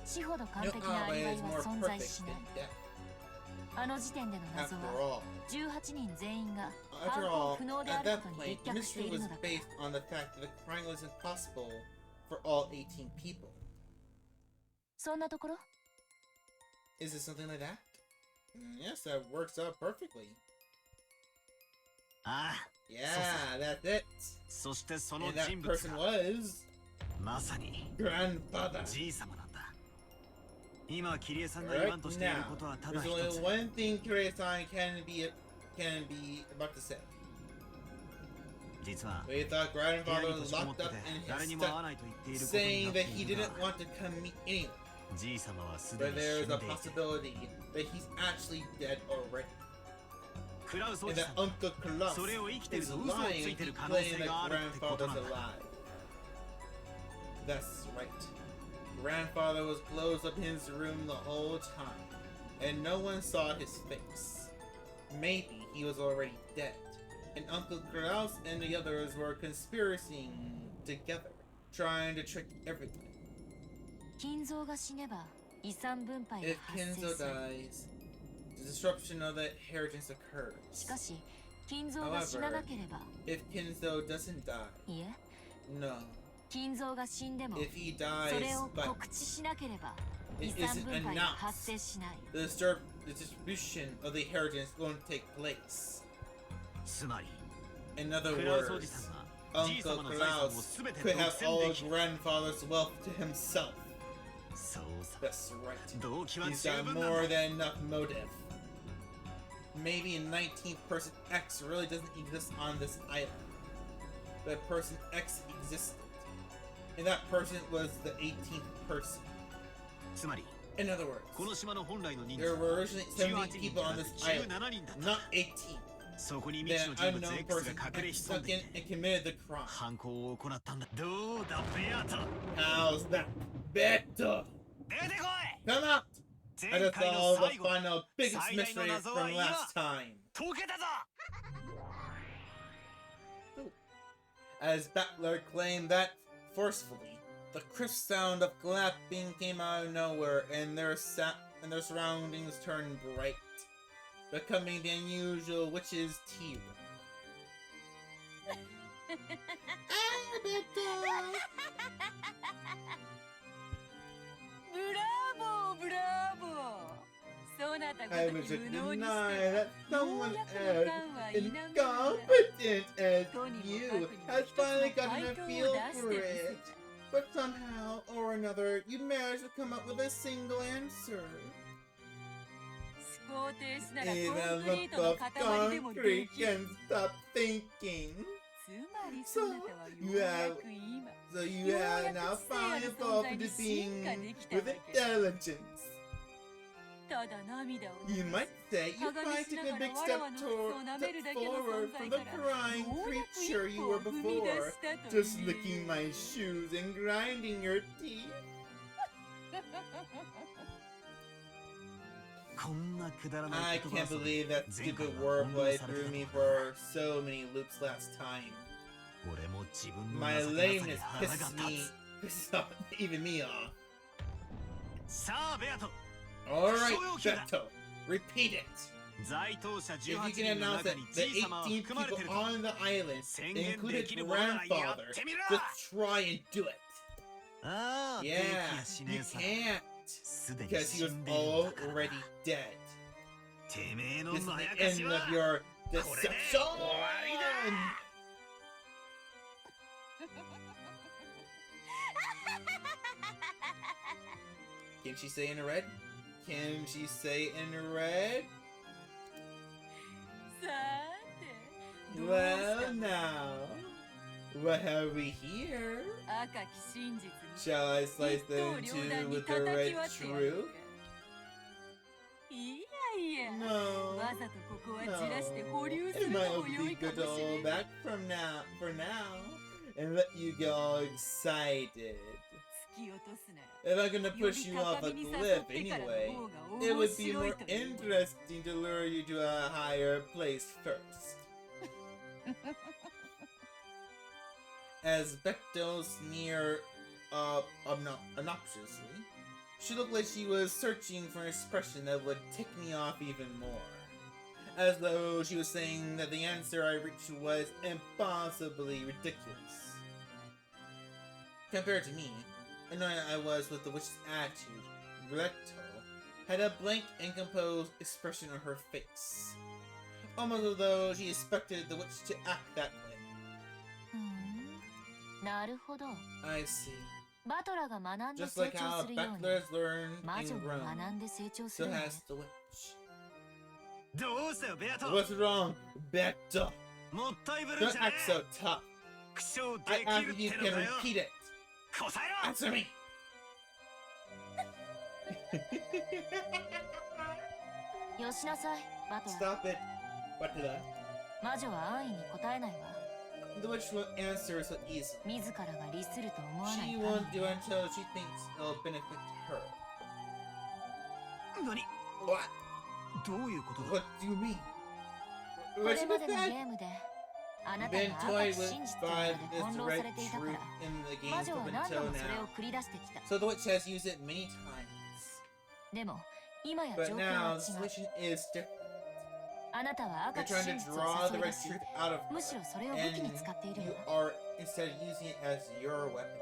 死ほど完 No 璧なアリ alibi バイ is は more 存在 perfect しない than。death. あの時点での謎 After は all, 18人全員が犯 after 行 all, 不能で at ある that ことに point, 立脚してい mystery る was のだから based on the fact that the crime was impossible for all 18 people. そんなところ Is it something like that? Yes, that works out perfectly. ああ Yeah, that's it. そしてその And that 人物 person が was まさに grandfather. じい様なんだ今桐江さんが言 Right わんとしている now, ことはただ there's 一 only つ one thing Kirei-san can be about to say. 実は They thought 部屋 grandfather に閉 was じこもっ locked てて up in 誰 his にも会 study, わないと言っていることに saying なっ that て he いる didn't が want to come meet anyone. じい様はすで But に there 死 is ん a でいて possibility that he's actually dead already. クラウスお And じ that さん Uncle Klaus それを生きてる is と嘘をつ lying いて and る可能 claiming 性 that があるってこと grandfather's なんだ alive. That's right. Grandfather was closed up in his room the whole time, and no one saw his face. Maybe he was already dead, and Uncle Klaus and the others were conspiring together, trying to trick everyone. 金蔵が死ねば遺産分配が If 発生 Kenzo する。 dies, the disruption of the inheritance し occurs. かし金蔵が死ななければ If Kenzo doesn't die, いえ no. 金蔵が死んでも If he そ dies, れを but 告知しなければ遺 it 産 isn't 分配が announced, 発生しない。 the distribution of the inheritance won't take place. つまり In other クラウスおじ words, さんはじい Uncle 様の財産を Klaus 全て could 独 have 占 all で of きる grandfather's wealth to himself. そうさ That's right. 動機は He's 十 got 分なん more だ than enough motive. Maybe a 19th person X really doesn't exist on this island. But person X existed. And that person was the 18th person. つまり In other こ words, の島の本来の人 there 数 were は originally 18 70人 people じゃ on な this く island, 17人だった not 18. そこに未知 Then の人 an 物 unknown X person が隠れ X 潜ん snuck で in いて and committed the crime. 犯行を行ったんだどうだベアタ How's that better? 出てこい Come out! And that's all the final biggest mystery from last time. 解けたぞ。 As Battler claimed that forcefully, the crisp sound of clapping came out of nowhere, and their surroundings turned bright, becoming the unusual witch's tea room. I was denied that someone as incompetent as you has finally gotten a feel for it. But somehow or another, you managed to come up with a single answer. Even the of concrete can stop thinking. So you have now finally evolved into being with intelligence. You might say you finally took a big step forward from the crying creature you were before, just licking my shoes and grinding your teeth. I can't believe that stupid wordplay threw me for so many loops last time. My lameness pissed off even me off. Alright, Beto, repeat it. If you can announce that the 18 people on the island included grandfather, just try and do it. Yeah, you can't. Because he was already dead. This is the end of your deception! Can she say in red? Can she say in red? Well now, what have we here? Shall I slice them in two with the red truth? No. It might only be good to hold back for now, and let you get all excited. If I'm gonna push you off a cliff anyway, it would be more interesting to lure you to a higher place first. As Becto sneered obnoxiously, she looked like she was searching for an expression that would tick me off even more. As though she was saying that the answer I reached was impossibly ridiculous. Compared to me, annoyed I was with the witch's attitude, Greto had a blank and composed expression on her face. Almost as though she expected the witch to act that way. I see. Just like how Battler has learned and grown, so has the witch. What's wrong, Beto? Don't act so tough. I ask if you can repeat it. Answer me! Stop it, Butler. The witch won't answer so easily. She won't do until she thinks it'll benefit her. What? What do you mean? What you that? Been toyed with by this red truth in the game up until now. So the witch has used it many times. But now the situation is different. You're trying to draw the red truth out of her, and you are instead using it as your weapon.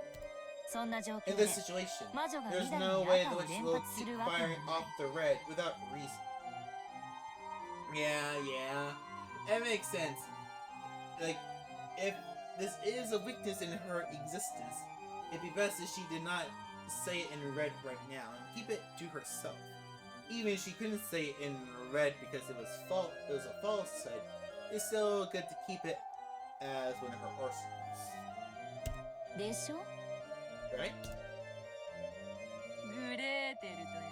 In this situation, there's no way the witch will keep firing off the red without reason. Yeah, it makes sense. Like, if this is a weakness in her existence, it'd be best if she did not say it in red right now and keep it to herself. Even if she couldn't say it in red because it was a falsehood, it's still good to keep it as one of her arsenals. Right?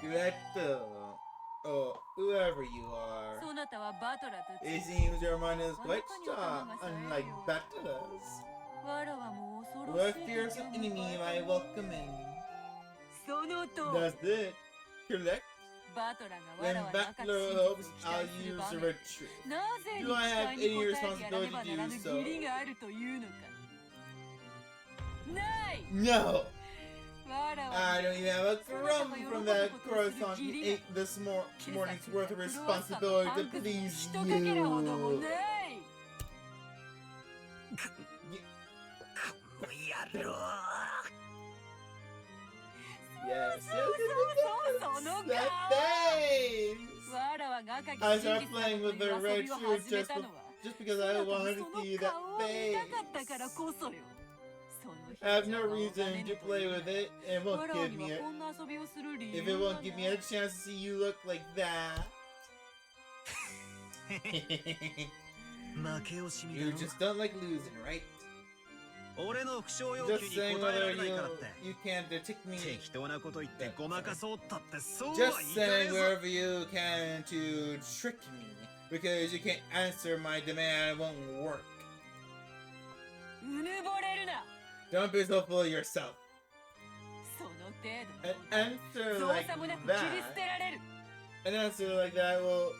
Gretel, or whoever you are. It seems your mind is quite strong, unlike Battler's. We're a fearsome enemy I welcome in. That's it. Correct? When Butler hopes I'll use the red truth. なぜ Do I have に any 期待に応えてやらねばならぬ responsibility to do so? 義理があるというのか。ない。 No! わらわ I don't even have a crumb from that croissant you ate this morning's worth of responsibility to please 一かけらほども you. ない。 Yes, その that 顔。 face! わらわが赤き I 真 started 実 playing だ with と the いう遊 red びを truth 始めたのは just because I そなたの wanted そ to の see that 顔を見たかったから face. こそよ。その I have no 表情が reason to play with it and わ won't らわ give に me は it こんな遊びをする理 if 由 it が won't な give い me a chance to see you look like that. 負け惜しみだ You ろ just don't like losing, right? 俺の負傷要求 Just に saying 応えら whether れないからって you can't detect me. 適当なこと言ってごまかそうったってそうは Just いかね saying えぞ wherever you can to trick me because you can't answer my demand won't work. うぬぼれるな。 Don't be so full of yourself. その程 An 度 answer 造 like 作もなく切り捨 that, てられる。 an answer like that will.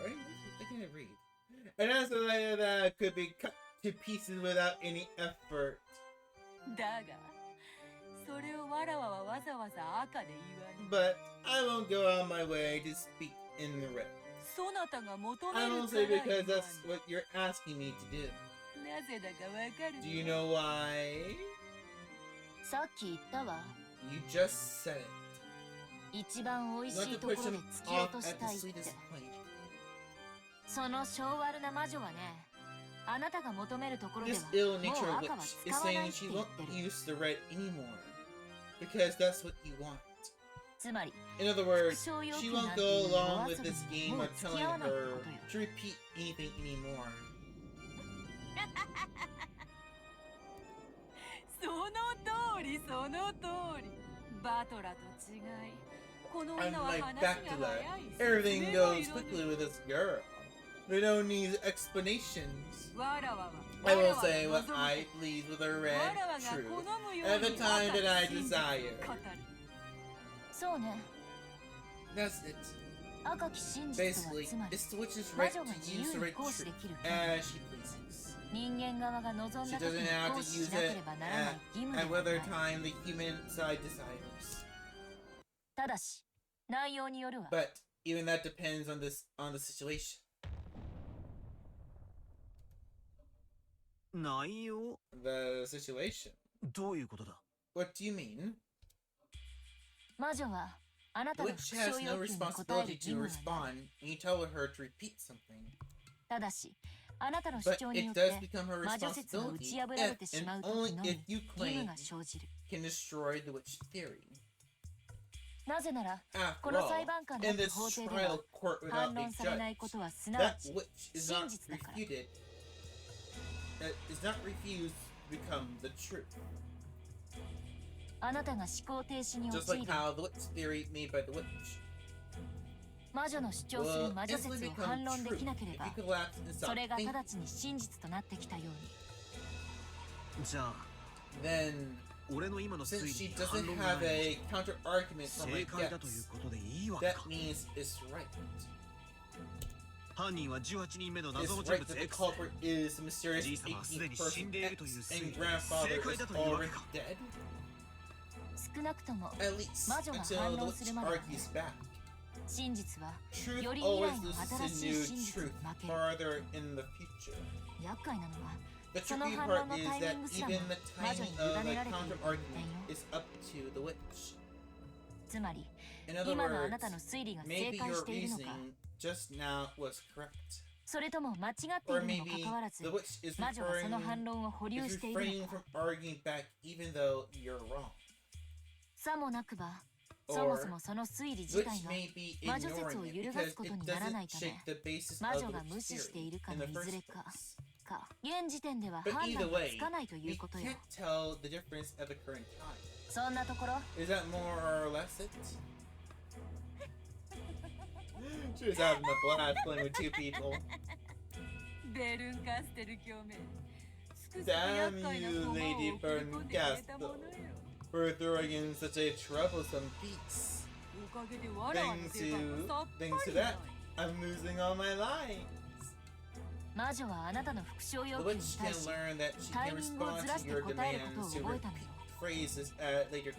Alright, I can't read. An answer like that could be cut to pieces without any effort. だがそれをわらわはわざわざ赤で言わぬ。 But I won't go on my way to speak in the red. そなたが求め I る won't か say ら言 because わ that's ぬ。 what you're asking me to do. なぜだかわかる Do you know why? さっき言ったわ。 You just said it. 一番美味 You し want い to とこ push ろ him で突き落 off とし at た the いって。 sweetest point. その性悪な魔女はね、あなたが求めるところで This は ill もう natured 赤は witch 使 is わない saying って she 言っ won't てる。 use the red anymore. Because that's what you want. つまり In other words, 復唱要 she 求なん won't て go いう along お遊 with び this に game もう of 付 telling き合わないって her ことよ。 to repeat anything anymore. その通りその通り。バトラと違いこの女は Unlike 話が Bacula, 早い。 everything goes quickly with this girl. We don't need explanations. わらわは I わら will わ say が what 望む I please with a わ red らわが truth 好むよ at う the に time that I 赤き真実を desire. 語る。そうね。 That's it. 赤き真実は Basically, つまり it's the witch's 魔 right 女が to 自 use 由 the に red 行使 truth できる as she pleases. 人間側が望ん She だ時 doesn't に have 行 to 使 use しなけ it ればならない at, 義務 at では whether ない。 time the human side desires. ただし、内容によるわ。 But even that depends on the situation. 内容 The situation. どういうことだ What do you mean? 魔女はあな The たの witch 復 has 唱 no 要求に応える responsibility 義 to 務はない。 respond when you tell her to repeat something. ただし、あなたの主 But 張によ it っ does て become her 魔女説が打 responsibility ち破られて if し and まう only 時の if み you 義務 claim が生じる。 can destroy the witch theory. なぜなら、 After この all, 裁判官だ in って this 法廷で trial は court 反 without a 論されない judge, ことはすなわ that ち which is 真 not 実だから。 refuted, that is not refused to become the truth. あなたが思考停止に Just 陥 like り、 how the witch theory made by the witch 魔女の主張す will る魔女 instantly 説を become 反論で true きなけれ if ば you、collapse and そ stop れが thinking. 直ちに真実となってきたように。じゃあ Then, 俺の今の推 since 理 she に反 doesn't 論が have ない a counter argument from 正 my 解だという guess, ことでいいわけ that か means it's right. 犯人は18人目の It's 謎の人 right 物 that the X culprit is the mysterious じいさまはすで 18th に死ん person でいるという X 推 and 理 grandfather 正解 is だというわけ already か dead. 少なくとも At least 魔女が until 反 the 論す witch るまではね、 argues back. 真実は Truth より未 always 来の loses 新 to しい new 真実に truth 負ける。 farther in the future. 厄介なのは、 The その tricky 反 part 論の is タイミ that ングすらも even the 魔女に timing 委 of ね a られてい counter る点 argument よ。 is up to the witch. つまり、 In other 今のあ words, なたの推理が正 maybe 解 your しているのか、 reasoning just now was correct. それとも間違ってい Or るにもか maybe かわらず the、witch is 魔女はその refraining 反論を保留 is している refraining の from か。 arguing back even though you're wrong. さもなくば、そもそもその推理自 Which 体が may be 魔女説 ignoring を it 揺るが because すこと it にならない doesn't ため、 shake the basis 魔 of 女 the が witch 無視してい theory るか in の the いず first れか place. か、現時点では But 判 either 断が way, つかないとい we うことよ。 can't tell the difference at the current time. そんなところ、 Is that more or less it? She was having a blast playing with two people. ベルンカステル教名。すくすく Damn 厄介な you, 駒を Lady 送り込んでくれたものよ。 For throwing in such a troublesome piece. かげでわらわの Thanks 出番 to がさっぱ thanks to りない that, I'm losing all my lines. 魔女はあなたの復唱要 The 求に witch 対 can し learn that she タ can イミングを respond ずら to して your 答えることを demands to 覚えたのよ。 repeat phrases at later time.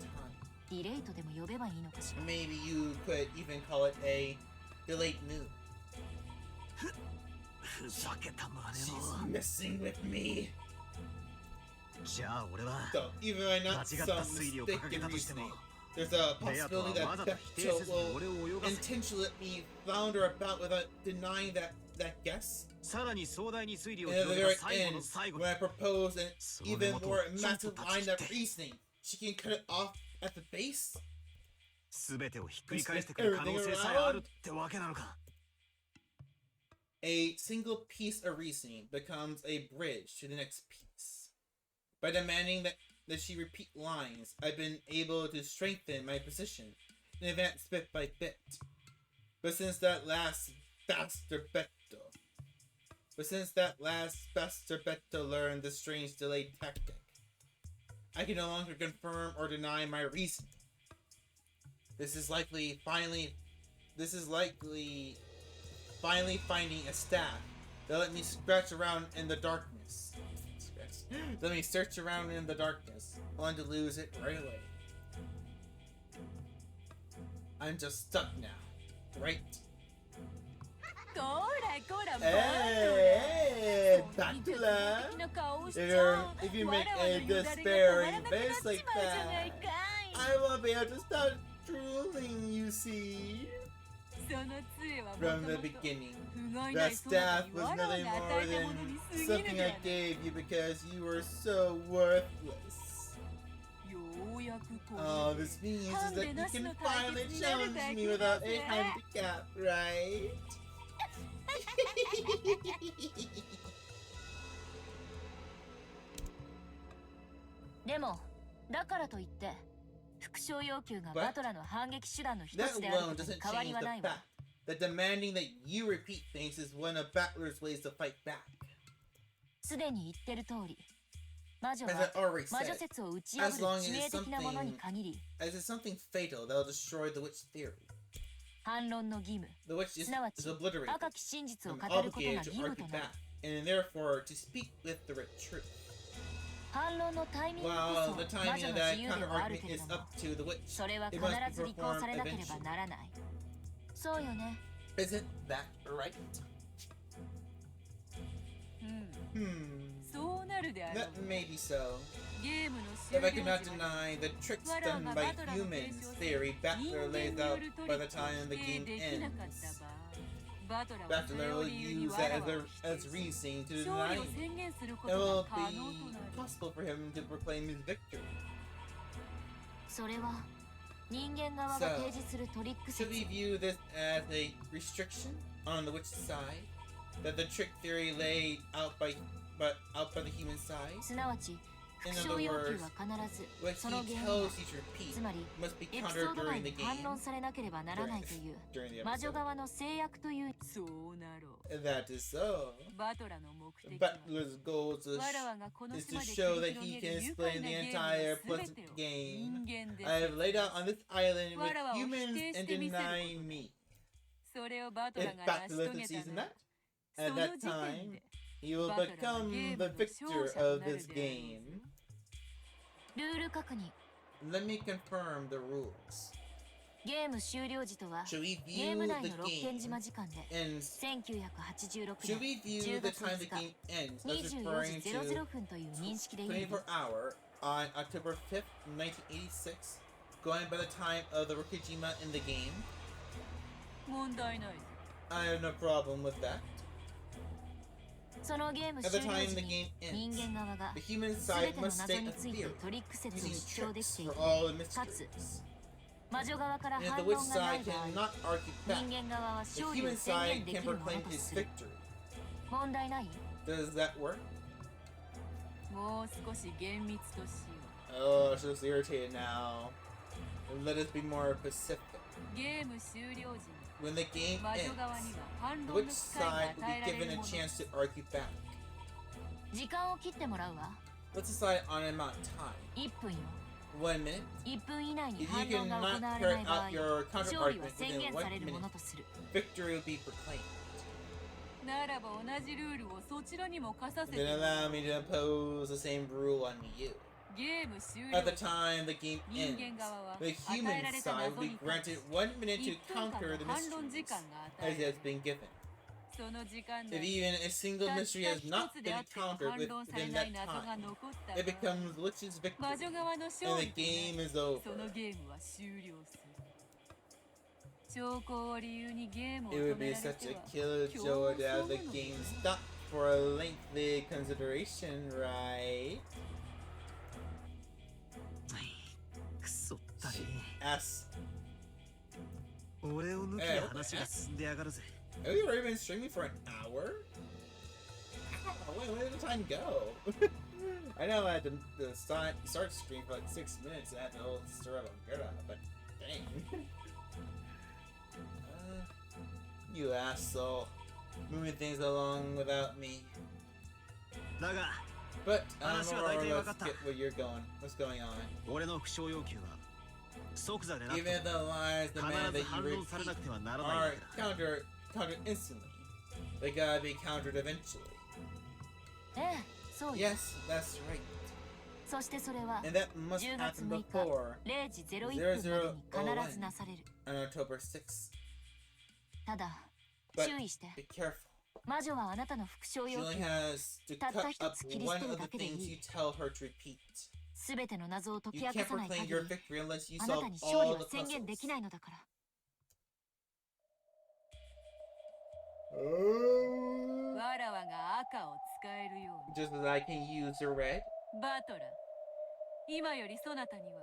ディレイトでも呼べばいいのかしら。 Maybe you could even call it a delayed move. ふざけた真 She's 似を。 messing with me. じゃあ俺は So even though I 間 not 違った some 推理を掲げ mistaken たとしても reasoning, there's a レアとは possibility わ that ざと否定 Bechtel せず will 俺を泳がせ intentionally let me flounder about without denying that guess. さらに壮大に推理を And at the 広げ very た最後 end, の最後 when に I propose an その even 根元を more ちょっと massive 断 line ち切 of って reasoning, she can cut it off at the base. 全てをひっくり返してくる可能性さえあるってわけなのか。 A single piece of reasoning becomes a bridge to the next piece. By demanding that she repeat lines, I've been able to strengthen my position and advance bit by bit. But since that last bastard Betto learned this strange delayed tactic, I can no longer confirm or deny my reasoning. This is likely finally finding a staff that let me scratch around in the darkness. Let me search around in the darkness, only to lose it right away. I'm just stuck now, right? こらこら Hey, バト Bacula! ラーの顔しち If ゃ if you わ make らわの a よだれが止まら despairing なくなっ face ち like まうじゃない that, かい I won't be able to stop drooling, you see. その杖はも From と the もと beginning, 不甲斐 the ないそなた staff に was わらわ nothing が more 与えた than ものに過ぎる something では I ない gave you because you were so worthless. ようやくこ All れ this means is ハンデ that you なし can の対 finally 決になる challenge だ me け without だ a ぜ handicap, right? でもだからといって復唱要求が But バトラの反撃手段の一 That つである alone ことに doesn't 変わり change は the ないわ。 fact that demanding that you repeat things is one of Battler's ways to fight back. すでに言ってる通り魔女 As は I already 魔女 said, 説を打ち破 as long る as 致命 it's 的なものに something, 限り as it's something fatal that'll destroy the witch theory. 反論の義務 The witch is すなわち obliterated 赤き真実を and 語ることが obligated 義 to 務 argue となる back, and therefore to speak with the truth. 反論のタイミングこ While そ the 魔 timing 女 of の that 自由ではある counter-argument けれ is ども up to the witch. それは It 必 must be ず履行され performed なければ eventually. ならないそうよね Isn't that right? うん Hmm. そうなるであろう That may be so. ゲームの終 But I 了 cannot 時ま deny the tricks 我ら done が by バトラの humans 継承 theory 人 Battler 間 lays によ out るトリ by ッ the ク time the を否定 game できなかった ends. 場合バトラはそれ Battler を will 理由に use わ that ら as, わを a, 否定 as し reasoning to 勝 deny 利を me. 宣言するこ It と will が可能と be なる possible for him to proclaim his victory. それは人間側が提示するトリック Should 説 we view this as a restriction on the witch's side? That the trick theory laid out by the human side? すなわち In 復 other 唱要求 words, は必ず what その he 原因 tells が you to repeat つまり must be エピソ countered ード内 during the に反 game. 論されなければならないという During the 魔女 episode. 側の制約というそうなろう That is so. バトラの目的は Butler's goal is わらわがこの is 島 to で show 繰 that り広 he げ can る愉快 explain な the ゲーム entire の pleasant 全てを game 人間で I have laid out on this island with わらわを否 humans 定し and てみせること deny me. それをバト If ラが成し Butler 遂げ succeeds た in な that, そ at の that 時点 time, で he will バトラは become ゲー the ムの victor 勝者と of なる this であろう game. ぞルール確認 Let me confirm the rules. ゲーム終了時とは Should we ゲー view ム内 the の六軒 game 島時間で ends? 1986 Should 年 we view 10 the 月 time the 2 game 日 ends as 24 referring 時 to 00分という認識でいいの24 hour on October 5th, 1986, going by the time of the Rokujima in the game? 問題ないぞ I have no problem with that. そのゲーム At the 終了 time 時 the に game 人 ends, 間側が the human 全 side ての must 謎 state に a ついて theory トリック説を using 主張でき tricks てい for て all the かつ mysteries. 魔女側から And if 反 the 論 witch がない side 場合 cannot argue 人 back, 間側は the 勝利を human 宣 side 言で can きるもの proclaim と his する victory. 問題ない Does that work? もう少し厳密としよ Oh, she's irritated now. Let us be more specific. うゲーム終了時に When the game 魔女 ends, 側には反 the 論 witch の機 side 会 will が与え be られ given る a もの chance to argue back. 時間を切ってもらうわ Let's decide on an amount of time. 1分よ1 minute. 1分以内に If 反 you 論が行 cannot われない carry 場合 out your counter 勝利は argument 宣 within 言 1されるも minute, のとする victory will be proclaimed. ならば同じルールをそちらにも課させて Then allow me to impose the same rule on you. ゲーム終 At 了 the time the game 人 ends, 間側は the 与え human られた side will 謎 be に対し granted 1 minute to 1分間 counter の the 反論時 mysteries 間が与 as え it ら has れる been given. その時間 If 内 even a single たっ mystery た has 一 not つで been あっても countered 反論され within な that い謎が time, 残った it 場合 becomes Lich's 魔 victory, 女側の and 勝 the 利となり game is その over. ゲームは終了する兆候を理由にゲームを It 止 would め be られ such て a は killjoy to have the game stop for a lengthy consideration, right? くそったれ S. 俺を抜きゃ話が進んでやがるぜ Have you already been streaming for an hour? Ow, where did the time go? I know I had to start stream for like 6 minutes and I had to hold stir up a good but dang. You asshole. Moving things along without me. だが But, Let's more or less get where you're going. What's going on? 俺の副賞要求は即座でな Even the lies 必 demand ず that 反 you 論されな repeat くてはならない are んだ countered instantly. They gotta be countered eventually. ええそうよ Yes, that's right. そしてそれは And that must 10月 happen 6日 before 0時01分までに必ずなされる on October 6th. ただ But 注意して be careful. 魔女はあなたの副賞 She 要 only 求 has to たった cut 一 up つ切り捨 one てる of だ the けでい things い you tell her to repeat. すべての謎を解 You き明か can't さない proclaim 限 your り victory unless you あな solve たに勝利 all は the 宣言で puzzles. きないのだから わらわが赤を使えるように Just as I can use the red. バトラ今よりそなたには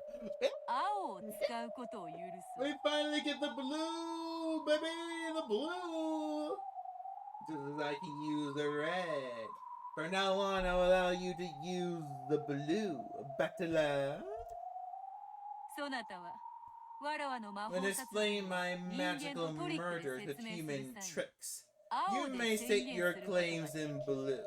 青を使うことを許す We finally get the blue, baby, the blue. Just as I can use the red. From now on, I'll allow you to use the blue, battler. そなたはわらわの魔法 When 殺 displaying 人 my を人間 magical とトリック murders で with 説明す human る際 tricks, 青 you で may 宣 state 言 your することが claims in blue.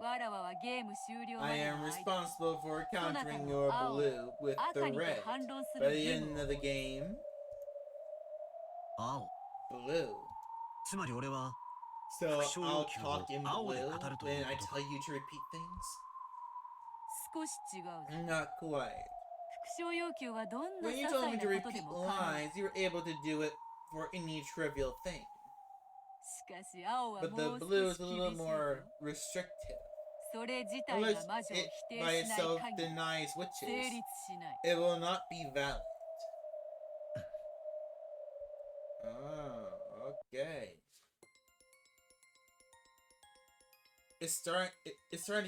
わらわはゲーム終了ま I で am の間 responsible for そなた countering の your 青 blue with 赤 the にて red. 反論す By る the 義 end 務 of the game, 青 blue. つまり俺は So Actual I'll cue talk in 青で blue 語ると when いう I ことか tell you to repeat things. 少し違うぞ Not quite. 副賞要求はどんな When 些 you 細 told な me こ to とで repeat も可能 lines, you were able to do it for any trivial thing. しかし青は But も the う blue 少 is し a 厳 little しいぞ more restrictive. それ自体 Unless が魔女を it 否 by 定しない itself 限り denies 成 witches, 立しない it will not be valid. Oh, okay. It's starting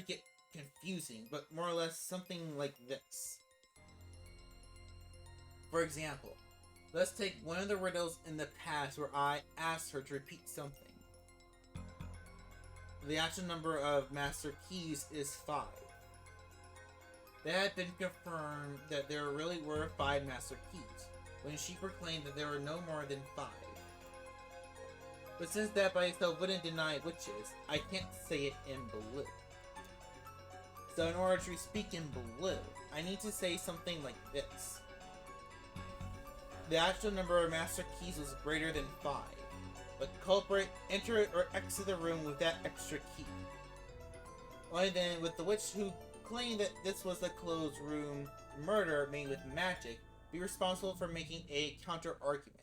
to get confusing, but more or less something like this. For example, let's take one of the riddles in the past where I asked her to repeat something. The actual number of master keys is 5. It had been confirmed that there really were 5 master keys, when she proclaimed that there were no more than 5. But since that by itself wouldn't deny witches, I can't say it in blue. So in order to speak in blue, I need to say something like this. The actual number of master keys was greater than 5. But culprit, enter or exit the room with that extra key. Only then would the witch who claimed that this was a closed room murder made with magic be responsible for making a counter-argument.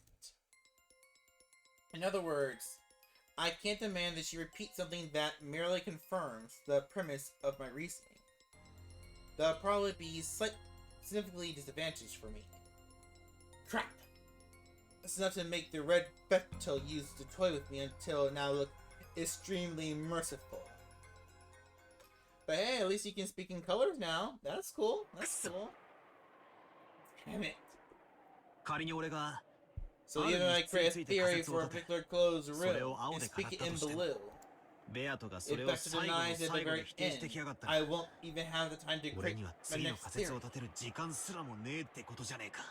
In other words, I can't demand that she repeat something that merely confirms the premise of my reasoning. That would probably be significantly disadvantaged for me. Crap! That's enough to make the red Beto use to toy with me until now look extremely merciful. But hey, at least you can speak in colors now. That's cool. That's cool. Damn it. 仮に俺が So even I create a theory for a particular closed room and speak it in blue. ベアトがそ If れを Beto 最後の denies it at the 最後 very で否定してきやがった end, ら I won't even have the time to 俺 create には my 次の next 仮説を theory. 立てる時間すらもねえってことじゃねえか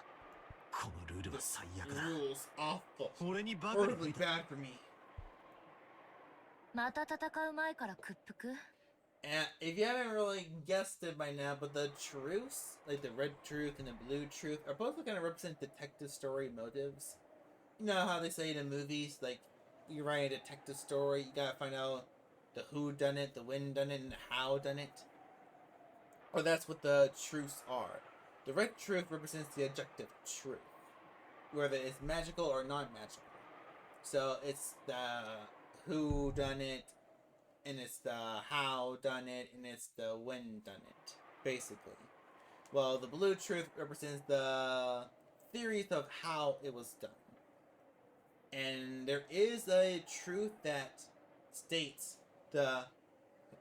このルールは This 最悪だ rule's awful. 俺にバカみ Horribly たいだ bad for me. また戦う前から屈服 And if you haven't really guessed it by now, but the truths, like the red truth and the blue truth, are both going to represent detective story motives. You know how they say in the movies, like, you write a detective story, you gotta find out the who done it, the when done it, and the how done it. Or that's what the truths are. The red truth represents the objective truth, whether it's magical or non-magical. So it's the who done it, and it's the how done it, and it's the when done it, basically. Well, the blue truth represents the theories of how it was done. And there is a truth that states the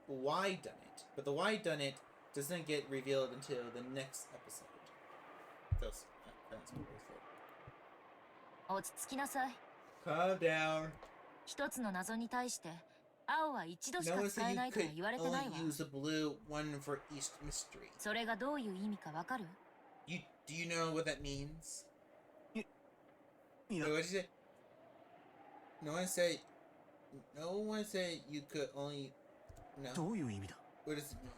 why done it, but the why done it doesn't get revealed until the next episode. That's what it said. 落ち着きなさい。 Calm down. 一つの謎に対して青は一度し No か one 使 said え you ないとは could 言われてないわ。 only use a blue one for each mystery. それがどういう意味かわかる？ Do you know what that means? Yeah. Wait, what did you say? No one said you could only. No. どういう意味だ？ What does it mean?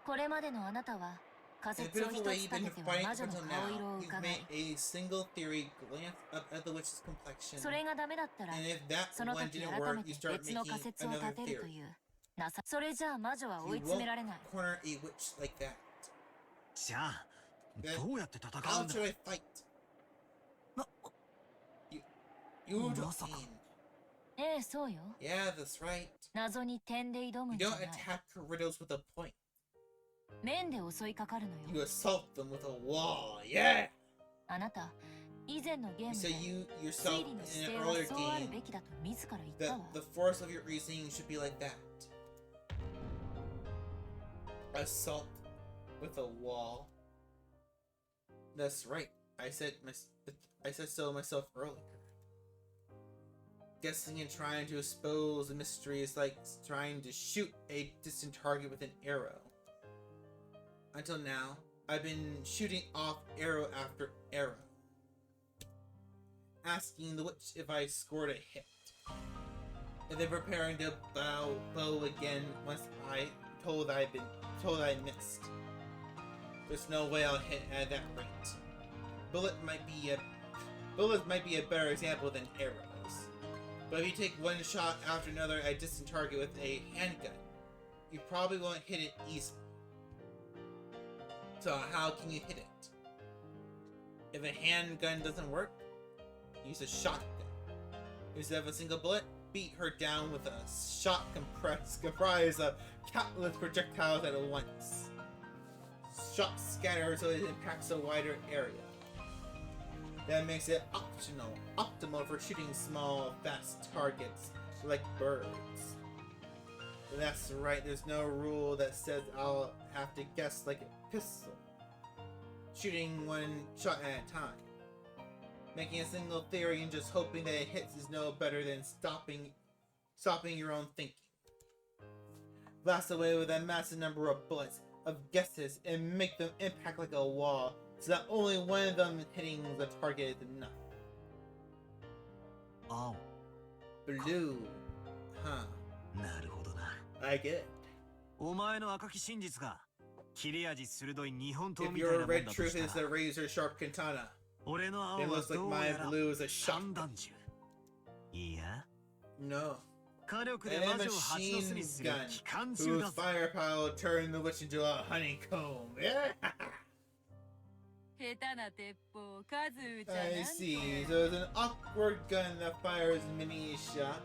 これまでのあなたは仮 In a 説を pitiful 一 way つ you've 立 been てては fighting 魔 up 女の until 顔色 now. を You've 伺い made a single theory, glance up at the witch's complexion. それがダメだったら And if that その one 時 didn't 改 work, め you て start 別の making 仮説を another 立てると theory. いうそれじゃあ魔女は追い You 詰め won't られない。 corner a witch like that. じゃあ Then どうやって戦 How うんだ？ should I fight? な You don't まさか mean. ええ、そうよ。 Yeah, that's right. 謎に点で挑む You んじゃ don't ない。 attack riddles with a point. 面で襲いかかるの You よ。 assault them with a wall. Yeah! あなた、以前のゲー You ム say で you 推 yourself 理 in の姿勢 an は earlier そうある game べきだと自ら言ったわ that。the force of your reasoning should be like that. Assault with a wall. That's right. I said so myself earlier. Guessing and trying to expose a mystery is like trying to shoot a distant target with an arrow. Until now, I've been shooting off arrow after arrow, asking the witch if I scored a hit, and then preparing to bow again once I told I missed. There's no way I'll hit at that rate. Bullets might be a better example than arrows. But if you take one shot after another at a distant target with a handgun, you probably won't hit it easily. So how can you hit it? If a handgun doesn't work, use a shotgun. Instead of a single bullet, beat her down with a shot comprised of countless projectiles at once. Shot scatter so it impacts a wider area. That makes it optimal for shooting small, fast targets like birds. That's right, there's no rule that says I'll have to guess like a pistol. Shooting one shot at a time. Making a single theory and just hoping that it hits is no better than stopping your own thinking. Blast away with a massive number of bullets, of guesses, and make them impact like a wall, so that only one of them hitting the target is enough. 青 Blue. Huh. なるほどな。 I get it. お前の赤き真実が切れ味鋭い日本刀 If みたいな your もん red だと truth した is a ら razor sharp katana, 俺の it 青は looks like どう my やら blue is a 散 shotgun. 弾銃。いや No. 火力で And 魔 a 女を蜂の巣に machine する gun 機関銃 whose だぜ。 firepower will turn the witch into a honeycomb. Yeah! 下手な鉄砲数じゃ I なん see. て So it's an awkward gun that fires mini shot.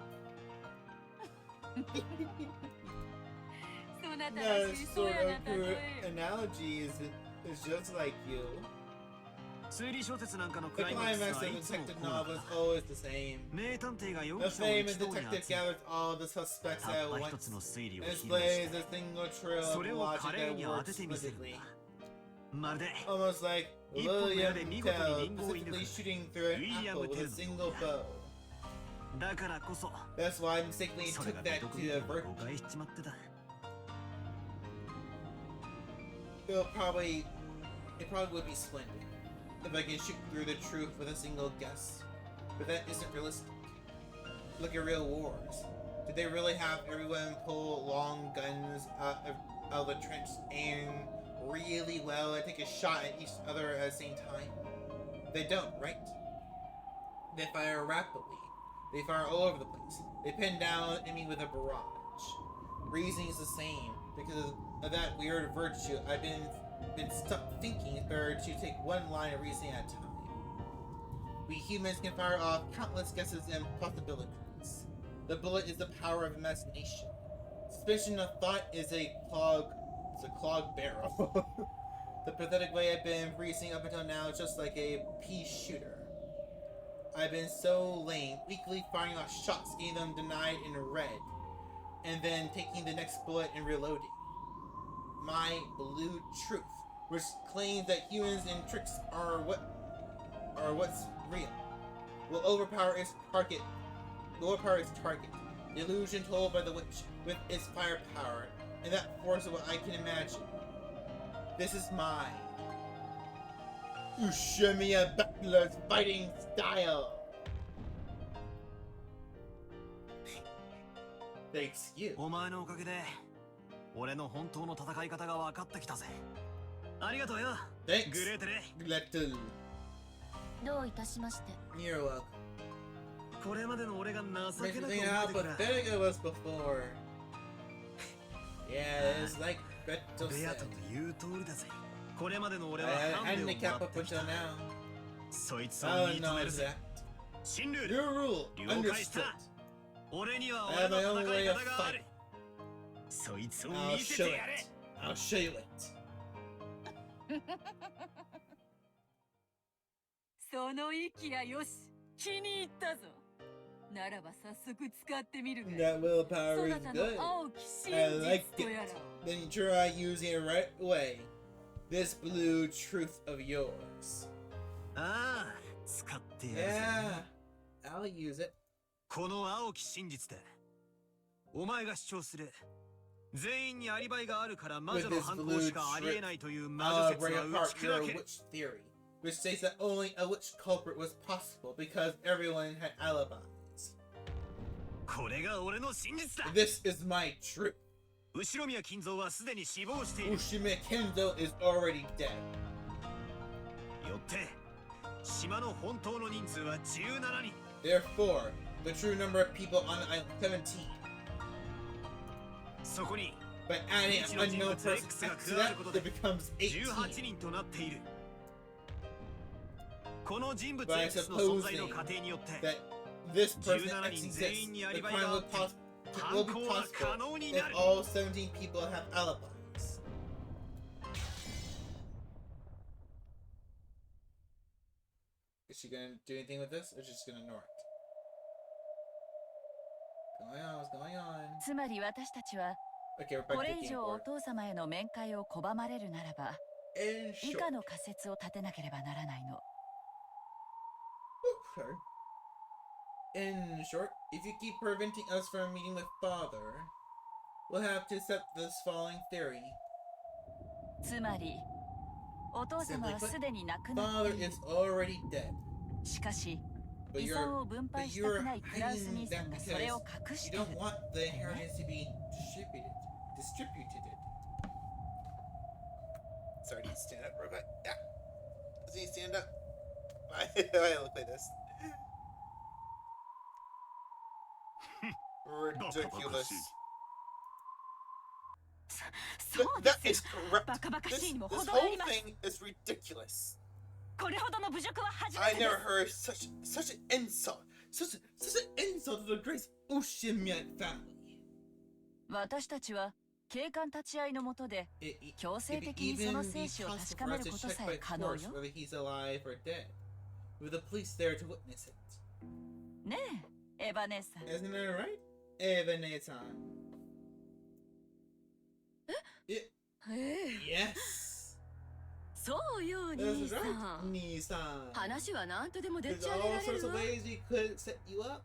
そなた That らしそう sort や of な crude 例え analogy is just like you. 推理小説なんかのク The ライマックス climax は of い the つも detective こうだ novel った is always the same. 名探偵が容 The 疑者を famous 一堂に detective 集め gathers all the suspects た at った一つ once の推理を and 披露 displays し a single trail た。そ of れを logic 華麗 that に当 works ててみせるん perfectly. だ。まるで Almost like 一本の矢 William で見事に Tell リンゴを射抜く specifically shooting through an ウィリア apple ム・テ with a ルの single ようだ。 bow. だからこそ That's why I mistakenly それ took が that どこ to に a も virtue. 誤解しちまってた。 It probably would be splendid if I can shoot through the truth with a single guess. But that isn't realistic. Look at real wars. Did they really have everyone pull long guns out of the trench, aim really well, and take a shot at each other at the same time? They don't, right? They fire rapidly. They fire all over the place. They pin down the enemy with a barrage. Reasoning is the same. Because of that weird virtue, I've been stuck thinking it's better to take one line of reasoning at a time. We humans can fire off countless guesses and possibilities. The bullet is the power of imagination. Suspicion of thought is a clogged barrel. The pathetic way I've been reasoning up until now is just like a pea shooter. I've been so lame, weakly firing off shots, getting them denied in red, and then taking the next bullet and reloading. My blue truth, which claims that humans and tricks are what's real, will overpower its target. The illusion told by the witch, with its firepower, and that force of what I can imagine. This is mine. Ushimiya Battler's fighting style. Thanks you. お前のおかげで俺の本当の戦い方が分かってきたぜ。ありがとうよ。Thanks. グレーテレ。 Gretel. どういたしまして。 You're welcome. これまでの俺が情 Makes け me なく think how 思えてくる。 pathetic I was before. Yeah, it's like Gretel ベア said. トの言う通りだぜ。これまでの俺 I は had ハ a ンデをも handicap らっ up てき until た。 now. そいつを How 認め knows るぜ。 that? 新ルール。 Your rule. 了解した Understood. 俺には I 俺 have の my own 戦 way い of 方がある。 fighting. そいつを I'll 見せ show てやれ。 it. I'll show you it. その息やよし、気に入ったぞ。ならば早速使ってみるが。 That willpower そ is なたの good. 青き真 I like 実とや it. らを。 Then try using it right away. This blue truth of yours. ああ、使ってやるぜ。 Yeah, I'll use it. この青き真実でお前が主張する全員にアリバイがあるから魔 With 女の this 犯行 blue しかありえないという魔 I'll 女説 bring は打 apart ち砕 your ける。 witch theory, which states that only a witch culprit was possible because everyone had alibis. これが俺の真実だ。 This is my truth. 後宮金蔵はすでに死亡している。 Ushime Kendo is already dead. よって島の本当の人数は17人。 Therefore, the true number of people on the island 17. そこに By adding an unknown person to that, it becomes 18. 18人となっている。この人物 By X の存在の supposing 過程によって that this person 17人 exists, 全員にア the リバイ crime があ will, って will be 犯行は可 possible 能に if なる。 all 17 people have alibis. Is she gonna do anything with this, or is she just gonna ignore it? Going on, what's going on? つまり私たちは Okay, we're こ back れ to 以 the game 上お board. 父様への面会を拒まれるならば In 以 short, 下の仮説を立てなければならないの。 sorry. In short, if you keep preventing us from meeting with Father, we'll have to accept this following theory. つまりお父様はすでに亡くなっ Father ている is already dead. しかし But 遺 you're 産を分 but 配したく you're ないクラウス hiding 兄さ that んが because それを隠し you てる don't want the inheritance to be distributed. Sorry, I need to stand up real quick. Yeah. Does he stand up? Why do I look like this? Ridiculous. そうで That す is よ。 correct. バカバカ This, しいにも this 程があ whole ります。 thing is ridiculous. これほどの侮辱は初め I てで never す。 heard such an insult. Such an insult to the great Ushimiya family. 私たちは警官立ち会いのもとで 強制 It'd 的 be にその even 生 be 死を確 possible か for め us る to こと check さ by え可能 force よ。 whether he's alive or dead, with the police there to witness it. ねえエヴァ姉さん。 Isn't that right? Evanesan. ええ Yes. そうよ、 That's 兄さ right, ん。 Nisan. 話は何とでもでっ There's ち上げ all られ sorts る of わ。 ways we could set you up.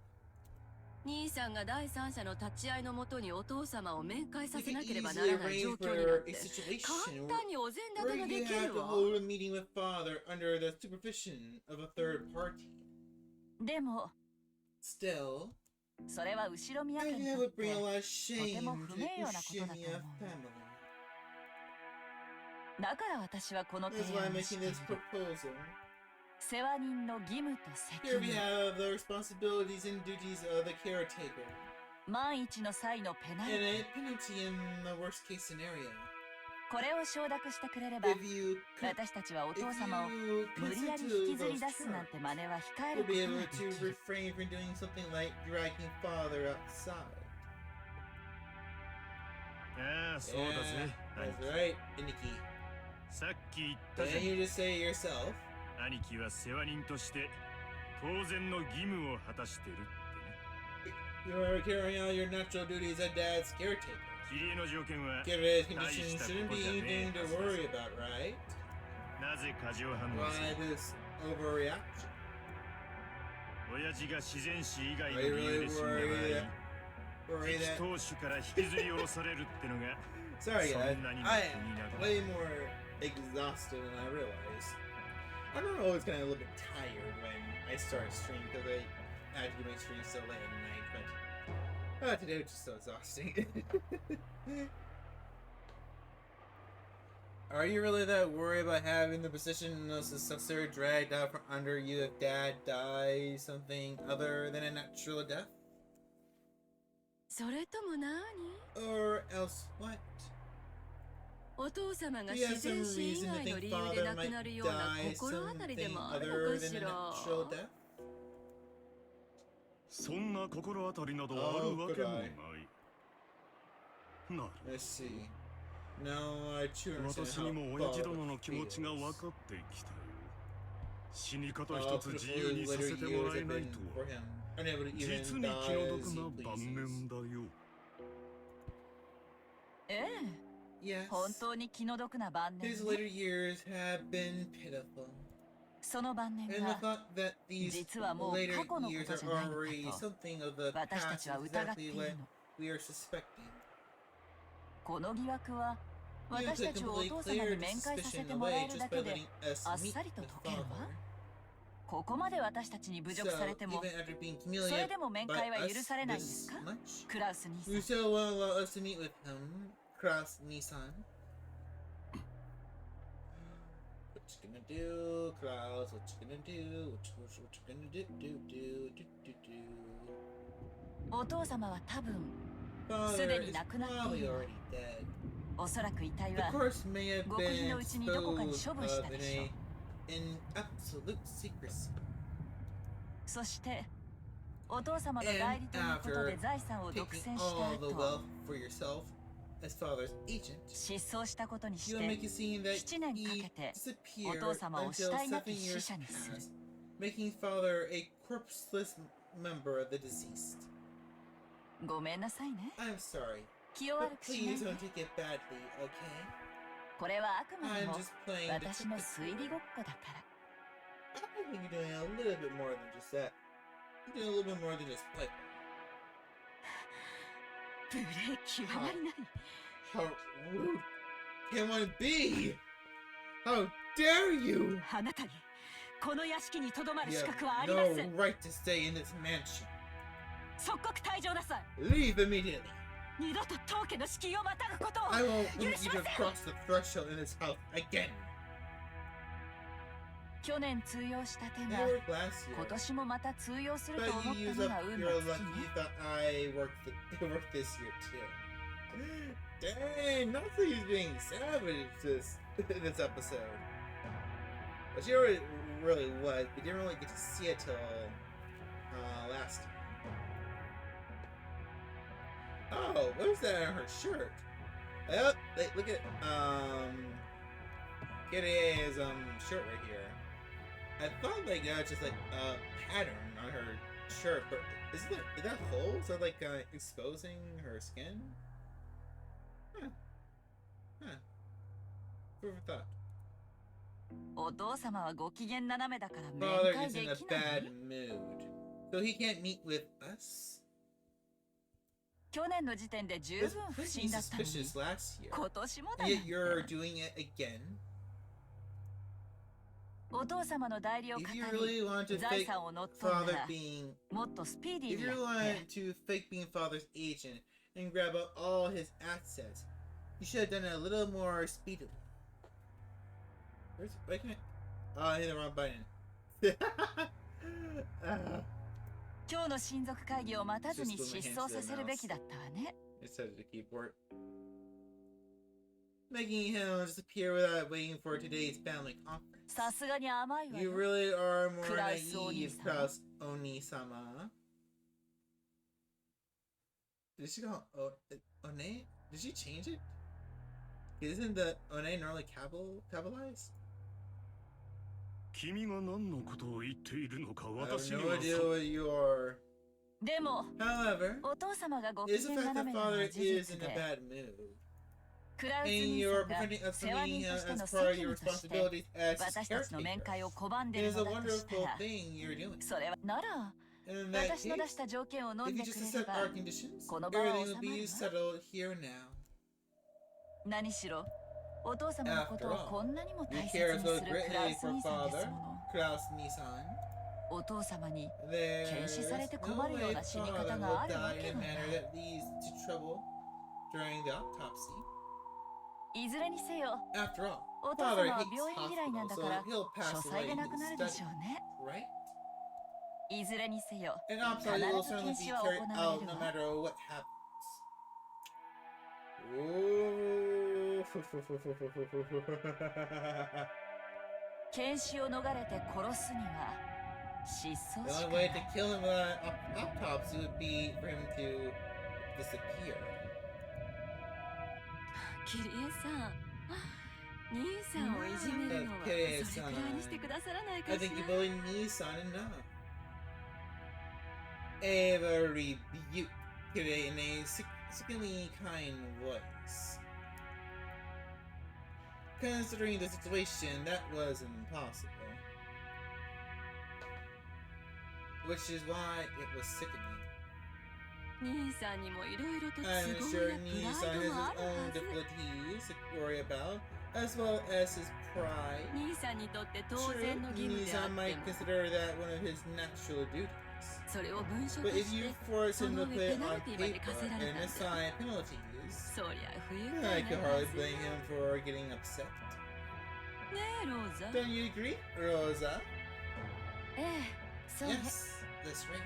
兄さんが第三者の立ち会いのもとにお父様を面会さ You せ can なければな easily らない状 arrange 況になっ for a て situation 簡単にお膳立 where てがで you き have る to わ。 hold a meeting with father under the supervision of a third party. でも Still, それは後ろ宮 I 家に think と that っ would bring a て lot of とて shame も to 不名誉なことだと思う Ushimiya family. だから私はこの That's 提 why 案 I'm をし making ている this proposal. 世話人の義務と責 Here we 任 have the responsibilities and duties of the caretaker, 万一の際のペナル and ティ a penalty in the worst case scenario. これを承諾してくれれば If you 私たちはお if 父様を you 無理や consent り引 to きずり those 出すなん terms, て真似は控え you'll るこ be とが able で to きる refrain from doing something like dragging father outside. ああ、そうだ Yeah, ぜ。 that's right, Iniki. さっき言ったじゃ Didn't ん。 you just say it yourself? 兄貴は世話人として当然の義務を果たしてるってね。 You are carrying out your natural duties as dad's caretaker. キリエの条件は Given his 大し condition た shouldn't こと be じゃね anything え to はずだ worry ぜ。 about, right? なぜ過剰反応 Why する？ this overreaction? 親父が自然死以外の Are you 理由 really で死んだ worried 場合、 that 投手から引きずり下ろされるってのが Sorry そ guys, んなにも I 気にな am る。 way more exhausted than I realized. I'm always kind of a little bit tired when I start a stream because I have to do my stream so late at night, but today was just so exhausting. Are you really that worried about having the position of successor dragged out from under you if dad dies something other than a natural death? それとも何？ Or else what? お父様が Do you 自 have 然 some 死以 reason to 外の think 理由で father 亡く might なるような die 心当たりで something もあるの other か than し a ら？ natural death? そんな心当たりなどあるわけもない。なる。 Let's see. No, I truly understand 私 how にも親父 father 殿の気持ちが分 feels. かってきたよ。死に方 How 一つ自 pitiful 由に his さ later せても years らえ have ない been と for は him. Unable to 実 even に die 気の as 毒 he な pleases. 晩年だよ。ええ Yes, 本当に気の毒な晩年 his ね later years have been pitiful. その晩年 And the が thought that these 実はもう later 過去のこ years と are じゃないの already かと something of the 私た past ち is は疑ってい exactly る what の we are suspecting. この疑惑は You 私 could たちをお completely 父様 clear に the 面会させ suspicion てもら away える just だ by けで letting us あっ meet さりと with 解けるわ father. ここまで私たちに侮 So, 辱されても even after being それ humiliated でも面 by 会は us 許されないんです this か much, クラウス兄 you さん still won't allow us to meet with him, Cross Nissan. What you gonna do, Klaus? What you gonna do? What you gonna do? お父様は多分 Father すでに is 亡くなってい probably るわ already dead. おそらく遺体 The は corpse may have 極秘 been のうちにどこかに disposed 処分した of でしょう in absolute secrecy. そしてお父様の代理ということで財産を独 Taking 占した all the 後 wealth for yourself as father's agent, 失踪したことにし you will て make it seem that 7年か he けて disappeared お父様を until 死体なき 7死 years 者にする passed, making father a corpseless member of the deceased. ごめんなさいね I'm sorry, 気を but 悪くしない please で don't take it badly, okay? これはあくまで I'm も just playing 私の detective. 推理ごっこだから I think you're doing a little bit more than just that. You're doing a little bit more than just play. 無礼極まりない。 How rude can one be? How dare you? あなたにこの屋敷にとどまる You 資 have 格はありま no せん。 right to stay in this mansion. 即刻退場なさい。 Leave immediately. 二度と当家の敷居をまたぐことを I won't 許 let し you ま to せん。 cross the threshold in this house again. 去年通用した手 You が worked last 今 year, 年もまた通用すると but 思っ you た used の up が運の your 尽 luck. き You ね thought I worked this year too. Dang, Natsuki's being savage this episode. But she already really was. We didn't really get to see it till last time. Oh, what is that on her shirt? Oh, look at Kirie's shirt right here. I thought like just like a pattern on her shirt, but is that holes? Are like exposing her skin? Huh. Who would have thought? お父様はご機嫌斜めだから面 Father 会 is で in a きない bad mood, so he can't meet with us. 去年の時点で十 This 分不 was 審だったのに suspicious last year. 今年もだ And なん yet you're て doing it again. おお父様の代理を語 If you り really want to 財 fake 産を乗っ取んだ father ら being, もっとスピーディー if に you やっ want て to fake being father's agent and grab up all his assets, you should have done it a little more speedily. Why can't I hit the wrong button. 今日の親族会議を待たずに失踪させるべきだったわね。 Instead of the keyboard. Making him disappear without waiting for today's family conference. さすがに甘いわ You よ。 really are more Kraus naive, Oni-sama. Kraus Oni-sama. Did she go One? Did she change it? Isn't the One normally capitalized? 君が何のことを言っているのか I have 私に no は idea what you are. でも However, お父様がご機 it's the 嫌 fact 斜 that めなの father は事 is 実 in a で、 bad mood. クラウス And 兄 you're さんが preventing us 世 from 話 meeting 人 him としての as 責 part of your 務として responsibilities as his 私たちの面 caretaker. 会を拒んで It る is a のだとした wonderful ら、 thing you're doing. それはなら And in that 私の出 case, した条件を飲 if ん you でく just れれ accept ば our conditions, この場は everything 収 will ま be るわ。 settled here now. 何しろお父様のことを After all, こんなにも You 大切 care に so するクラウ greatly ス for 兄さんです father, もの。 Kraus Nissan. お父様に There's 検視されて no 困るよう way な死に father 方 will があるわ die け in が a な manner い。 that leads to trouble during the autopsy. いずれにせよ After all, お父 father 様は hates 病院嫌いなん hospitals, だ so から he'll pass 書斎 away で in 亡くな his るでしょ study, うね。 right? いずれにせよ An autopsy 必 will ず certainly 検 be 視は carried 行わ out れる no わ。 matter what happens. Ooh. 検視を逃れて殺すには失踪 The し only か way な to い。 kill him without autopsy would be for him to disappear. キリエさん、兄さんをいじめるのはそれくらいにしてくださらないか I し think you ら。 bullied Nissan enough. Ava rebuked Kid in a sickeningly kind voice. Considering the situation, that was impossible. Which is why it was sickening. 兄さんにもいろいろと都 I'm 合 sure やプ Nissan ライ has ドも his ある own はず。 difficulties to worry about, as well as his pride. 兄さんにとって当 Sure, 然の義務であ Nissan って might も、 consider that one of his natural duties. それを文書 But 化 if し you て、 force そ him の to 上 put ペ it ナル on ティまで課せら paper れ and たんだ。 assign penalties, そりゃ不愉 I 快 could なは hardly ず。 blame him for getting upset. ねえ、ローザ。 Don't you agree, Rosa? ええ、そうね。 Yes, that's right.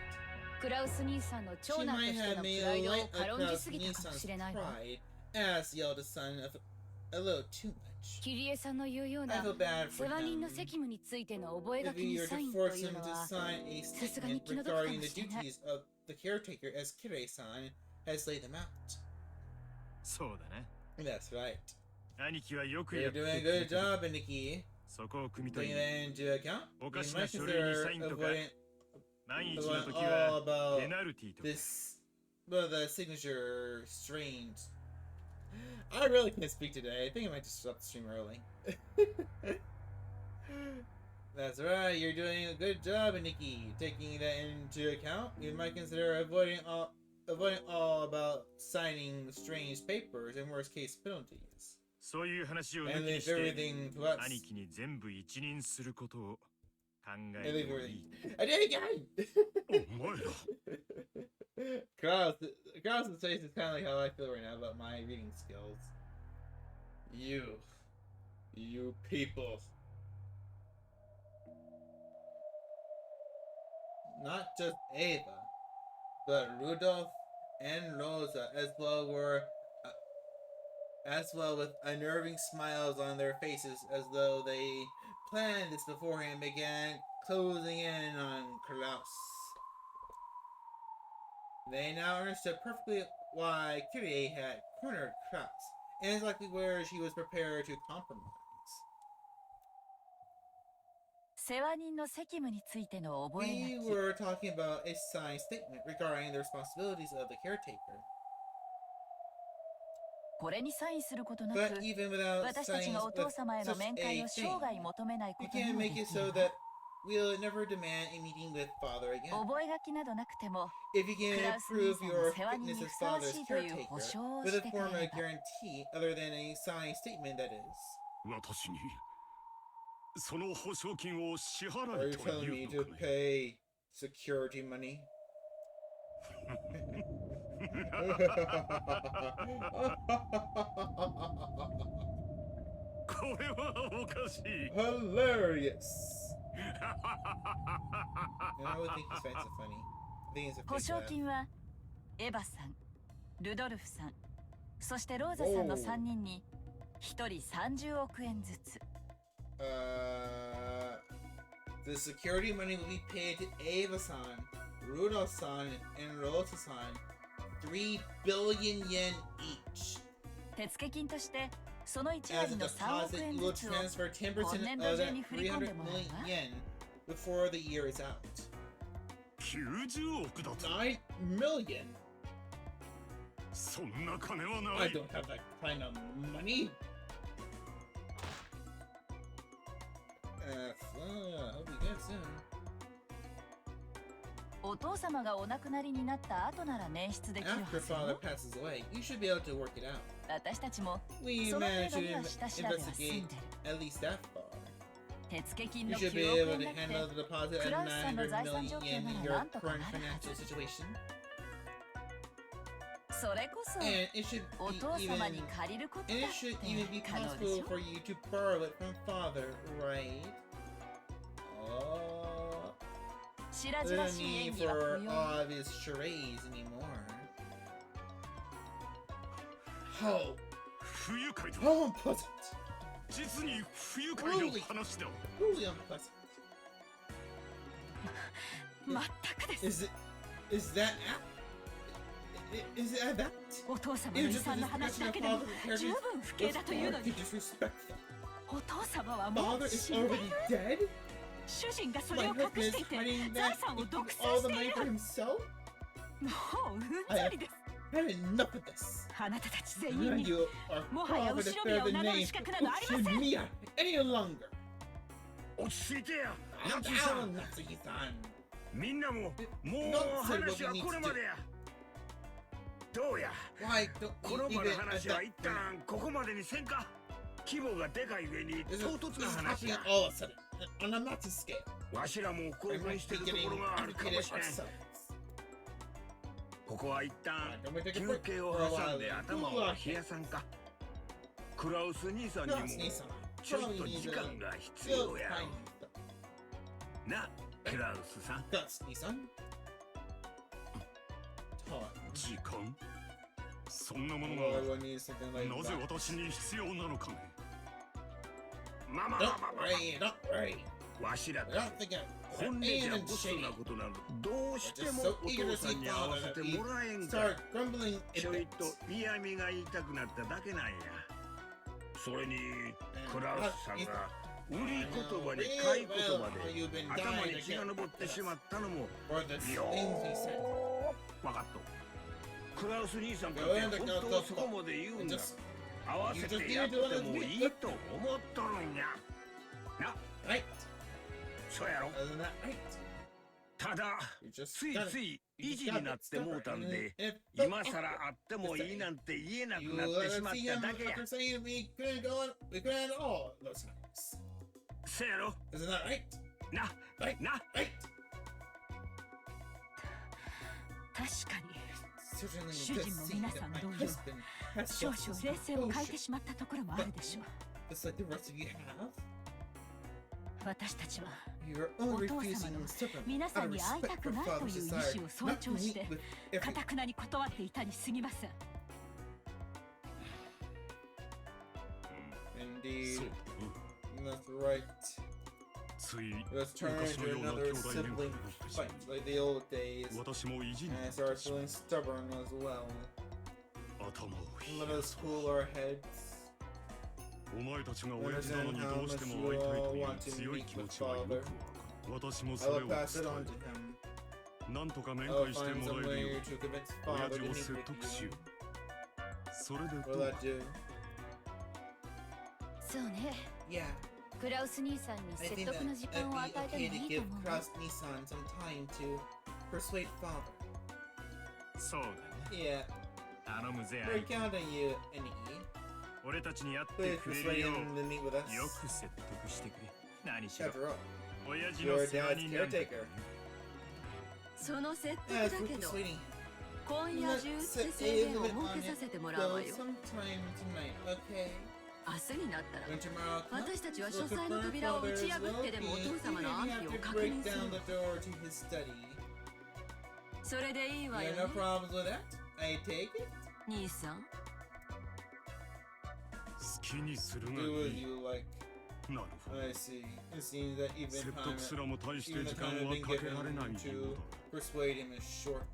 クラウス兄さんの She 長男と might して have のプ made ラ a イドを light 軽んじ across すぎたかもしれ Nissan's ないわ。 pride as the eldest son of a little too much. キリエさんの言うよう I な feel bad 世 for 話人 him. の責務についての覚 If 書 you に were サイ to ンと force いう him の to は sign a さすがに statement 気の毒か regarding も the しれない。 duties of the caretaker as Kirei-san has laid them out. そうだね。 That's right. 兄貴はよくや You're って doing a くれ good てる。 job, Nikki. そこを汲み取 Taking り、 that into account, お you かしな might 書類にサ consider インとか、 avoiding 万一の avoiding 時 all は about ペナルティとか。 this, but the signature strange. I really can't speak today. I think I might just stop the stream early. That's right. You're doing a good job, Nikki. Taking that into account, you might consider avoiding all about signing strange papers and worst case penalties. そういう話を抜 And きに leave して、 everything to us. 兄貴に全部一任することを考 And え leave てもいい。 everything. I did it again. お前ら Krause's face is kind of like how I feel right now about my reading skills. You people. Not just Ava, but Rudolph and Rosa as well with unnerving smiles on their faces as though they planned this beforehand, began closing in on Klaus. They now understood perfectly why Kyrie had cornered Kraus, and exactly where she was prepared to compromise. 世話人の責務についての覚 We 書。 were talking about a signed statement regarding the responsibilities of the caretaker. これにサインすることなく、 But even without 私たち signing がお父様への such 面会 a を thing, 生涯求めないこ we とに can もで make き it る so わ。 that we'll never demand a meeting with father again. 覚書などなくても、 If you can クラウス prove 兄さん your の世話人 fitness に as ふさわ father's しいという caretaker 保証を with し a てく form れ of れば。 guarantee other than a signed statement, that is. 私にその保証金を支 Are 払 you えと telling い me う to のかね。 pay security money? これはおかしい。 Hilarious! And I would think he finds it funny. I think it's a 保 fake 証 laugh. 金はエヴァさん、ルドルフさん、そしてローザさんの3人に1人30億円ずつ。The security money will be paid to Ava-san, Rudolph-san, and Rosa-san. 3 billion yen each. 手付金としてその1 As 割 a の3億 deposit, 円 you will ずつを transfer 10% 今年 of 度中 that に振り込んで300もらうわ。 million yen before the year is out. 90億だと。 9 million? そんな金はな I い。 don't have that kind of money. I hope you get soon. お父様がお亡くなりになった後なら捻出できるは After ずよ。 father passes away, you should be able to work it out. 私たちも We その程 managed 度 to には下調べは済ん investigate でる。 at least that far. 手付金 You の should be 9億 able 円 to だって handle the deposit at クラウスさんの 900財産 million 状況 yen な in ら your なんとか current なるはず。 financial situation. それこそ And it should お be 父 even 様に借りることだ and っ it て should even be 可能で possible しょ。 for you to borrow it from father, right? Oh, 白 there's 々 no しい演 need 技は for 不要。 all of his charades anymore. How 不愉快だ。 how unpleasant! 実に不愉快な話だ。 Truly unpleasant. 全くです。 Is that is that? お父様 It の was 遺 just 産 a の話 discussion だ of けでも father's 十 inheritance. 分不敬だというの Far に too disrespectful. お父様はも Father う is 死んでい already る。 dead. 主人がそ My れを隠 husband し is ていて hiding 財 that 産を and 独 keeps 占 all し the てい money る。 for himself. もううんざりです。 Had enough of this. あなたたち全員 And に you are もはや proud 後 to ろ宮 bear を the 名乗る name 資格などありません。 Umineko any longer. 落ち着いてや。 Calm ナツさ down, ん。 Natsuki-san. みんなももう Don't say what 話は we need これ to ま do. でや。どうや。 Why don't こ you の場の even 話は adapt? 一旦ここまでにせんか。規模がでかい上に This 唐 is 突な happening 話や。 all of a sudden on a massive scale. わしらも興 We 奮 might して be るとこ getting ろがあるかも agitated しれん。 ourselves. ここは一旦 Don't we take a 休 break 憩を for a 挟 while んで and 頭 cool を our 冷や heads? さんか。クラウス兄さんにも Natsuki-san ちょっ probably と needs 時 a 間が必 little 要やろ time. な、クラウスさん。 Natsuki-san. Time. 時間そんなもの Well, が everyone needs something like なぜ that. 私に必要なのかね。まあ Don't worry, don't worry. わしら I don't think I'm 本音じ aim ゃ and ボス shady. なことなどどうして Just も so お eager to 父さ see んに合わ father せ that て we もらえんか start grumbling ち a ょい bit. と嫌味が言いたくなっただけなんや。それにクラウスさんが売り言葉に買い言葉で頭に血が上ってしまったのも For the よ things he said. ー分かっと。クラウス兄さんか Go て ahead, 本 go, 当 go, そこまで言うんだ。 Just 合わせてやってもいいと思っとるんや。な、 right. そうやろ。 Isn't that right? ただ You just つい gotta- つい you 意 just 地 gotta になって step もう up たん and で if- 今さらあってもいいなんて言えなく You なってしまっ see た him だけや。 after saying we couldn't go on, we couldn't at all those times. せやろ。 Isn't that right? な、 Right? な。 Right? 確かに Certainly 主 does 人も seem 皆 that さん my 同様 husband has 少 lost 々 his 冷静を欠いて composure, しまったところもあるでしょう。 just like the rest of you have. 私たちは You're お only 父様 refusing の them stubborn 皆 out さん of に会いた respect く for ないと father's いう意 desire 思を尊 not to 重し meet て with か everyone. たくなに断っていたに過ぎません。 Indeed, そうだな。 that's right. つい Let's turn 昔 into のような another 兄弟喧嘩 sibling になってしま fight like the old days. う。私も意地に And な I って start しまう。 feeling stubborn as well. 頭を Let us cool our heads. お前たちが親父殿にどうしても会いたいという強い気持ちはよくわかる。私もそ I れ will を pass 伝 it on to え him. なんとか面 I will 会して find も some らえるよ way う to convince 親 father 父 to を meet 説 with 得し you. よう。それでど Will う that do? そうね。 Yeah. クラウス兄さんに I 説 think 得 that の時 it'd 間を与 be えても okay い to いと give 思うわ。 Cross Nissan some time to persuade father. そうだね。 Yeah, 頼むぜ、 we're counting on you, Annie. 俺たちに会って Please くれ persuade るよ him to meet with us. うよく説得してくれ。何しろ After all, 親父の your 世話 dad's 人なんだ caretaker. その説得 Yeah, だ it's け worth ど persuading. 今夜中って制限を設けさせてもらうわ Though よ sometime tonight, okay? 明日になったら When tomorrow comes, 私たちは we'll 書斎の confirm 扉を打 father's ち破ってでもお well-being, 父様 even の if 安 we 否 have を to 確 break 認す down る the door to his study. それでいいわ You よ have no ね problems with that? I take it? 兄さん好きにするが Do い as い。 you like. なるほど。 I see. It seems that even 説 time, 得すらも大して even 時 the 間 time は being かけられない given よう to persuade him is short. だ。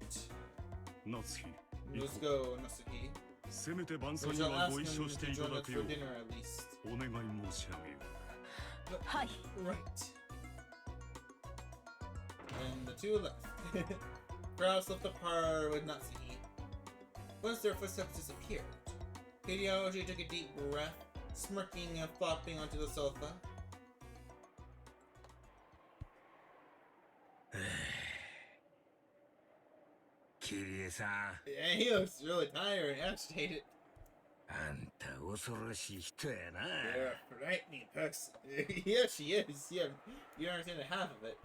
夏日、 Let's go, Nasuki. せめて晩 We 餐に shall は ask ご him 一緒して to いた join だ us く for よう dinner at least. お願い申し上げよう。はい Right. And the two left. Kraus left the parlor with Natsuki. Once their footsteps disappeared, Hideyoshi took a deep breath, smirking and flopping onto the sofa. キリエさん、 Yeah, he looks really tired and agitated. あんた恐ろしい人やな。 You're a frightening person. Yes, she is. Yeah, you don't understand the half of it.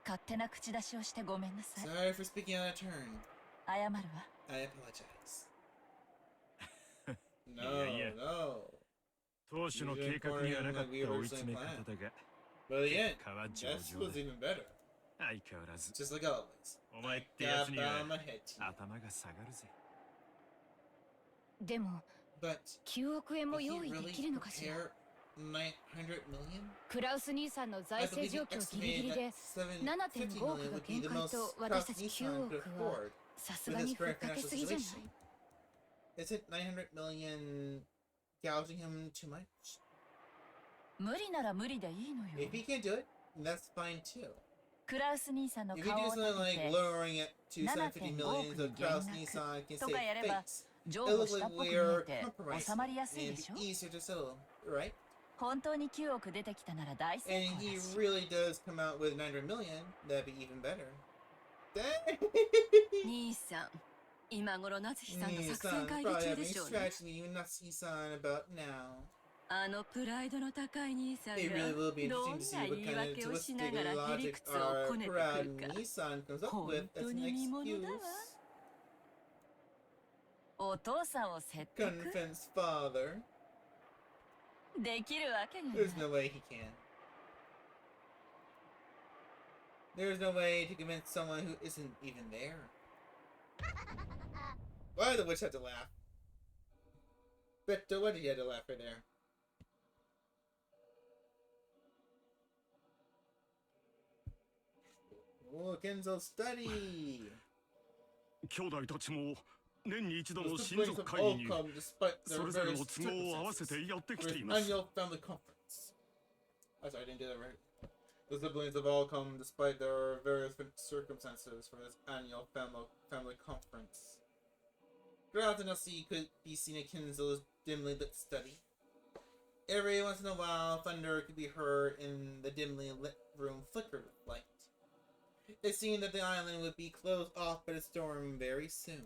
勝手な口出しをしてごめんなさい。 Sorry for speaking out of turn. 謝るわ。 I apologize. いやいや。 No. 当初の計画にはなかった追い詰め方だが、 But in the end, 結果は上 Jess 々 was だ。 even better. 相変わらず、 Just like always. お前ってやつ Got には down my head to you. 頭が下がるぜ。でも But 9億円 did も he 用意で really きるのかしら。 prepare 900 million? クラウス兄さんの財 I 政 believe 状 he 況ギリギリ estimated で that 750 7.5億 million が would be 限 the 界 most と Kraus 私たち Nissan 9 could 億は afford さす with が his にふっ current かけ financial すぎじゃない。 situation. Isn't 900 million gouging him too much? 無理なら無理でいいのよ。 If he can't do it, that's fine too. クラウス兄さんの If you 顔 do を something 立 like てて lowering it to 750 million so 7.5 Kraus 億に減 Nissan 額 can と save かやれば face, 譲 it 歩 looks したっ like ぽく見 we're えて compromising 収まりやすい and でしょ。 easier to settle, right? 本当に9億出てきたなら大成 And 功 he だし。 really does come out with 900 million, that'd be even better. 兄さん今頃夏日さんと作戦 Nissan 会議 probably 中 having で a しょうね strategy meeting with Natsuki-san about now. あのプライドの高い兄さん It really will be がど interesting ん to see な what 言い kind of 訳をしな twisted がらへり logic くつを our こねてく proud るか Nissan comes up 本 with 当 as an に見ものだわ excuse. お父さんを説得 Convince father. できるわけがない。 There's no way he can. There's no way to convince someone who isn't even there. Why did the witch have to laugh? Beto, why did you have to laugh right there? Oh, Kenzo's study! 兄弟たちも年に一度 The の親 siblings 族 have 会 all 議に come despite そ their れぞれの various 都合を合わせ circumstances てやってき for てい this ます。 annual family conference. I'm sorry, I didn't do that right. The siblings have all come despite their various circumstances for this annual family conference. Throughout the sea could be seen in Kinzo's dimly lit study. Every once in a while, thunder could be heard in the dimly lit room flickered with light. It seemed that the island would be closed off by the storm very soon.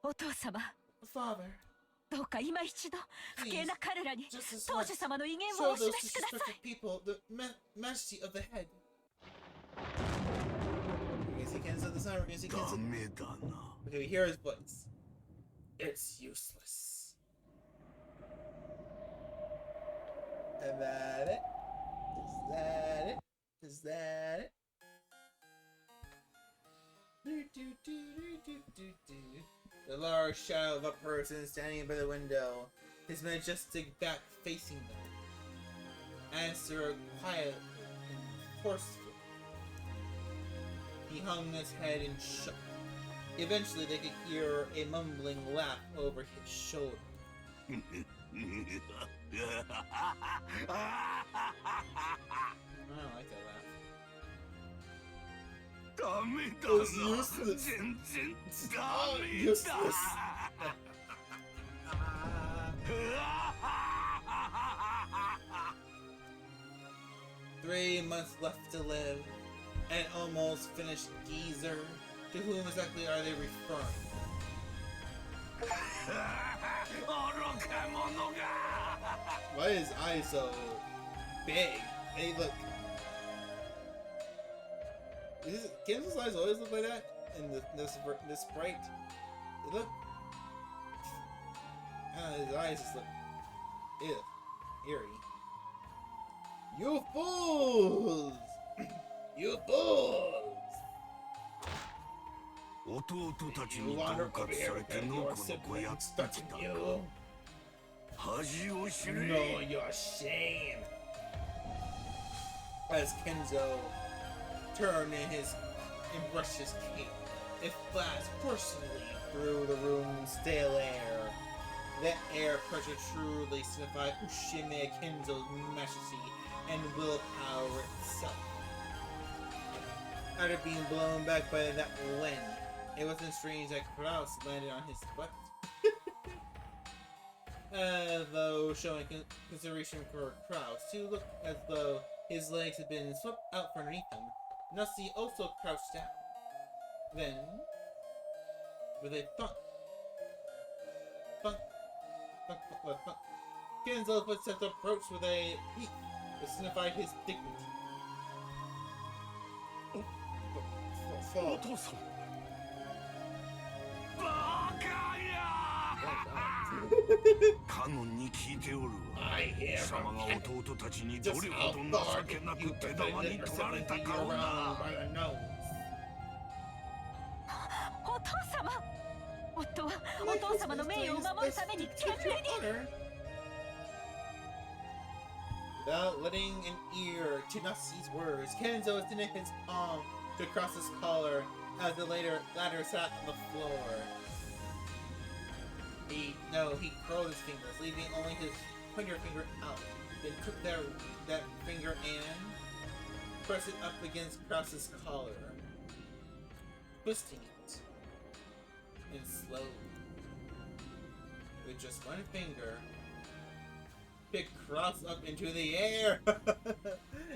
お父様、 Father, どうか今一度不敬な彼らに just as 当 much 主様の威厳 show をお those 示しください。 disrespectful people the majesty of the head. We're gonna see Kenzo this time. We're gonna see ダ Kenzo. メだな。 Okay, we hear his voice. It's useless. Is that it? Is that it? Is that it? The large shadow of a person standing by the window, his majestic back facing them, answered quietly and forcefully. He hung his head and shook. Eventually, they could hear a mumbling laugh over his shoulder. I don't like that laugh. ダメだ It was な。 useless. 全然 Oh, ダメ useless. 3 months left to live. An almost finished geezer. To whom exactly are they referring? だ。愚か者が。 Why is his eye so big. Hey, look. Kenzo's eyes always look like that in this sprite. They look. His eyes just look. Ew. Eerie. You fools! You fools! 弟たちに You 恫 wander 喝 over さ here れて and の your このこや siblings ってき touching た you. か恥を知 You れ know your shame. As Kenzo turned in and brushed his cape, it flashed personally through the room's stale air. That air pressure truly signified Ushime Kenzo's majesty and willpower itself. After being blown back by that wind, it wasn't strange that Kraus landed on his butt. Though showing consideration for Kraus, who looked as though his legs had been swept out from underneath him, Nussie also crouched down. Then, with a thunk, thunk, thunk, thunk, thunk, Kenzo's footsteps approached with a peak that signified his dignity. お父さんバカやカノンに聞いておるわ I hear 貴様が from 弟たちにど just れ how ほど far 情けなく you 手玉に defended 取られ yourself た and か you're をな wrong by the nose. お父様夫はお父様の名誉を守るために懸命に Without letting an ear to Nussie's words, Kenzo extended his palm to cross his collar as the latter sat on the floor. He curled his fingers, leaving only his pointer finger out. Then took that finger and pressed it up against Krause's collar, twisting it. And slowly, with just one finger, picked Kraus up into the air.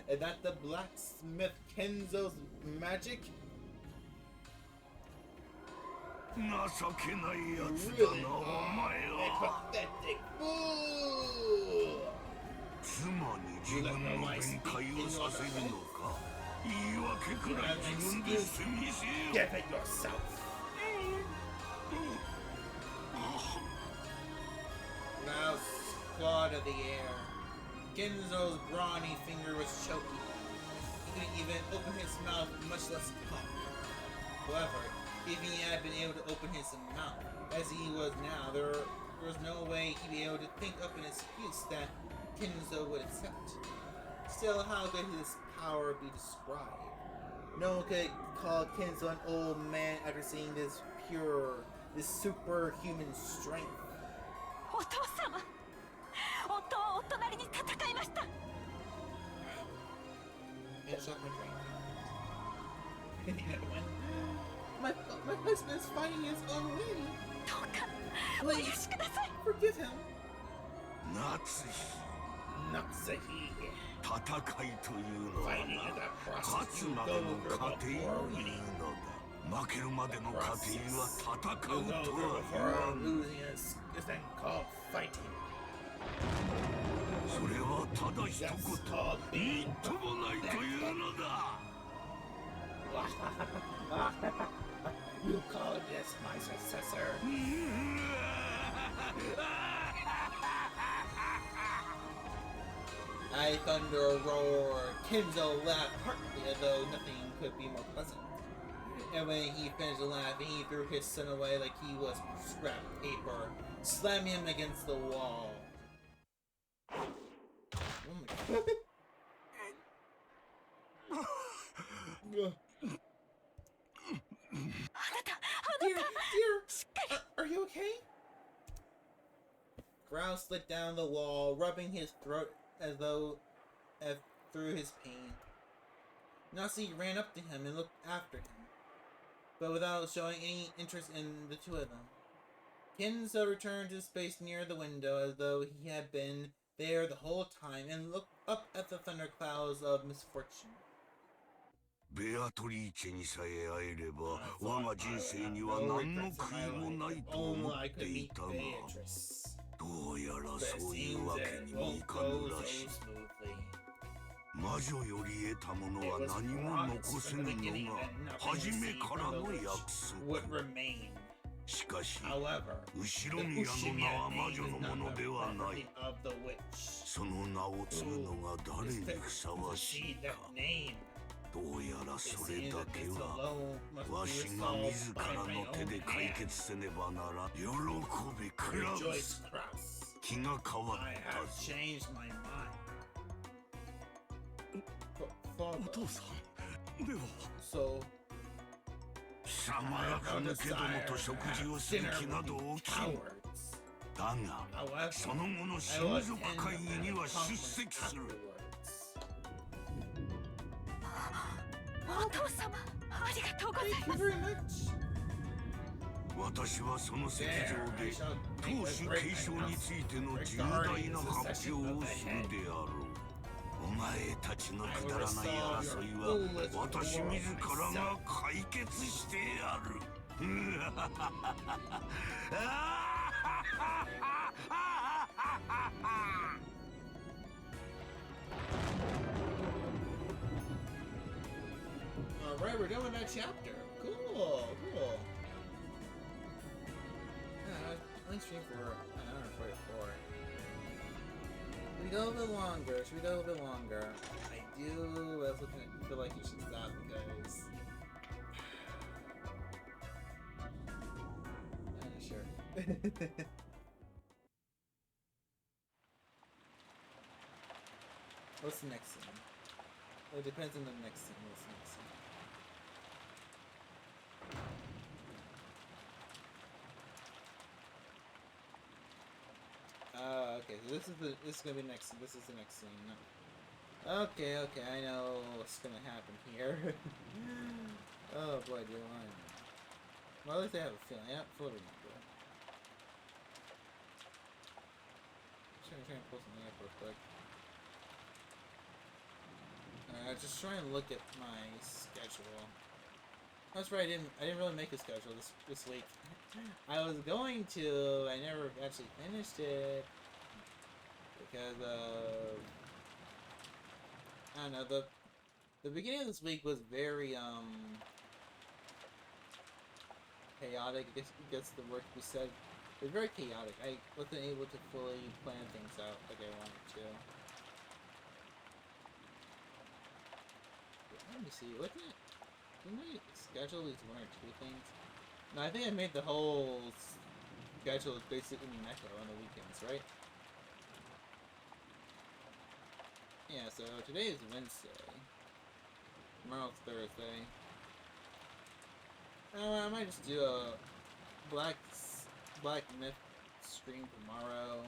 And that the blacksmith Kenzo's magic? 情けないやつ Really だなお前 a は pathetic fool. 妻に自分の弁解をさせるのか言い訳くらい自分でしてみせよ Give it yourself. Kraus clawed at the air. Kenzo's brawny finger was choky. He couldn't even open his mouth, much less talk. However, if he had been able to open his mouth, as he was now, there was no way he'd be able to think up an excuse that Kenzo would accept. Still, how could his power be described? No one could call Kenzo an old man after seeing this superhuman strength. お父様夫は夫なりに戦いました And shot my brain. And the other one. My husband is fighting his own way. どうかお許しください Forgive him. 夏日 Natsuhi. 戦いというのは Fighting な is a 勝 process つ you ま go での through 過程を言う before の winning. だ負けるまでの過程は戦 You う go と through は言わ before ん losing is then called fighting. それはただ一 That's 言 called み being っともないというのだ You call this my successor? I thunder roared. Kenzo laughed heartily as though nothing could be more pleasant. And when he finished laughing, he threw his son away like he was scrap paper, slamming him against the wall. Oh my god. Dear, are you okay? Grouse slid down the wall, rubbing his throat as through his pain. Nasi ran up to him and looked after him, but without showing any interest in the two of them. Kenzo returned to space near the window as though he had been there the whole time and looked up at the thunderclouds of misfortune. ベアトリーチェにさえ会えれば我が人生には何の悔いもないと思っていたがどうやらそういうわけにもいかぬらしい魔女より得たものは It was 何も promised 残せ from the ぬ beginning のが that nothing 初め received から from the の witch 約 would 束。 remain. しかし However, 後ろ the 宮の名 Ushia は魔 name 女 is の not もの the ではない。 property of the witch. その名を継ぐのが誰にふさわし See い that か。 name. どうやら It それ seems だ that け this は alone must わ be しが resolved 自 by ら my の手 own で解 hand. 決せねばならん。喜べクラウ Rejoice, ス。 Kraus. 気が変わ I った have ぞ。 changed my mind. お Father. 父さんでは So, 貴様らか抜けどもと食事をする気など起きん。 cowards. だが However, その後の I 親 will 族 attend 会議に the は出席 conference する。 afterwards. お父様ありがとうござい Thank ま you す very much. 私はその席 There, 上 I で shall 当 make a 主 great 継承についての重大 regarding な the 発 succession 表 of を the す head. るであろう。お前たちの I く will だらない resolve 争い your は foolish 私 war 自ら myself. が解決してやる。Alright, we're done with that chapter. Cool, cool. Yeah, I only streamed for an hour and 44. Should we go a little bit longer? Should we go a little bit longer? I was looking at, feel like you should stop because... Sure. What's the next scene? Well, it depends on the next scene. What's the next scene? Okay. So this is gonna be next. This is the next scene. Okay, I know what's gonna happen here. Oh boy, do I know. Well, at least I have a feeling. I don't fully remember. Trying to pull something up real quick. Just try and look at my schedule. That's right. I didn't really make a schedule this week. I was going to. I never actually finished it because of I don't know. The beginning of this week was very chaotic. I guess the word we said. It was very chaotic. I wasn't able to fully plan things out like I wanted to. Let me see. Didn't I schedule at least one or two things? No, I think I made the whole schedule basically Umineko on the weekends, right? Yeah, so today is Wednesday. Tomorrow's Thursday. I might just do a Black Myth stream tomorrow,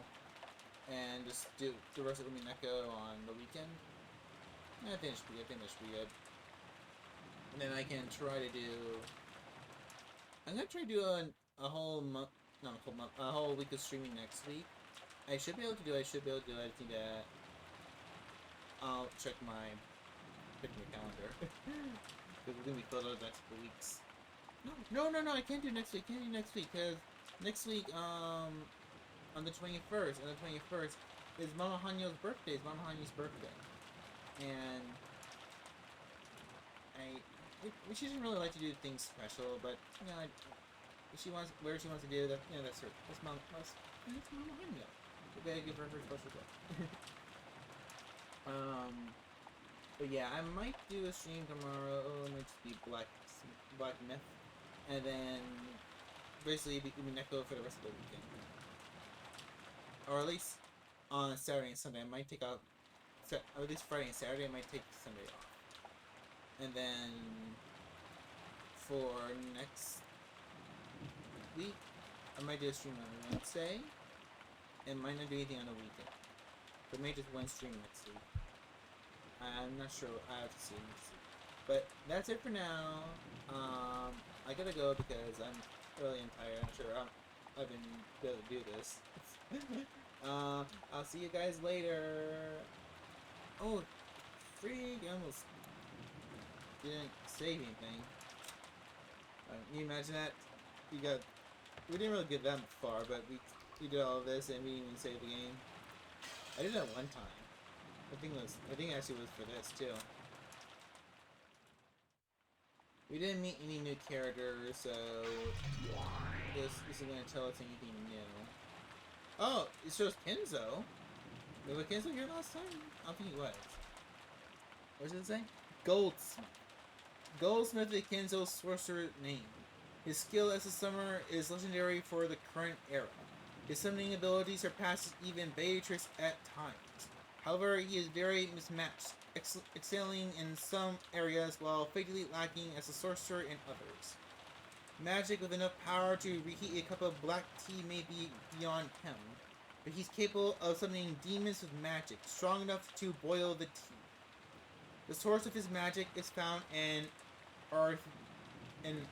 and just do the rest of Umineko on the weekend. I think that should be good. And then I can try to do. I'm gonna try to do a whole month, not a whole month, a whole week of streaming next week. I should be able to do. I just need to. I'll check my calendar because we're gonna be filled out the next couple weeks. No! I can't do next week. Because next week, on the 21st, is Mama Hanyo's birthday. It's Mama Hanyo's birthday, and she doesn't really like to do things special, but you know, if she wants to do that. You know, that's her. That's Mama Hanyo. We gotta give her special gift. But yeah, I might do a stream tomorrow. It might just be Black Myth, and then basically be Umineko for the rest of the weekend, or at least on Saturday and Sunday. I might take out, at least Friday and Saturday. I might take Sunday off, and then for next week, I might do a stream on Wednesday, and might not do anything on the weekend. But maybe just one stream next week. I'm not sure. I have to see next week. But that's it for now. I gotta go because I'm really tired. I'm sure I've been able to do this. I'll see you guys later. Oh, freak! I almost didn't save anything. Can you imagine that? We didn't really get that far, but we did all of this and we didn't even save the game. I did that one time. I think actually was for this too. We didn't meet any new characters, so this isn't gonna tell us anything new. Oh, it shows Kenzo. Was Kenzo here last time? I don't think he was. What does it say? Goldsmith. Goldsmith is Kenzo's sorcerer name. His skill as a summoner is legendary for the current era. His summoning ability surpasses even Beatrix at times. However, he is very mismatched, excelling in some areas while fatally lacking as a sorcerer in others. Magic with enough power to reheat a cup of black tea may be beyond him, but he's capable of summoning demons with magic, strong enough to boil the tea. The source of his magic is found in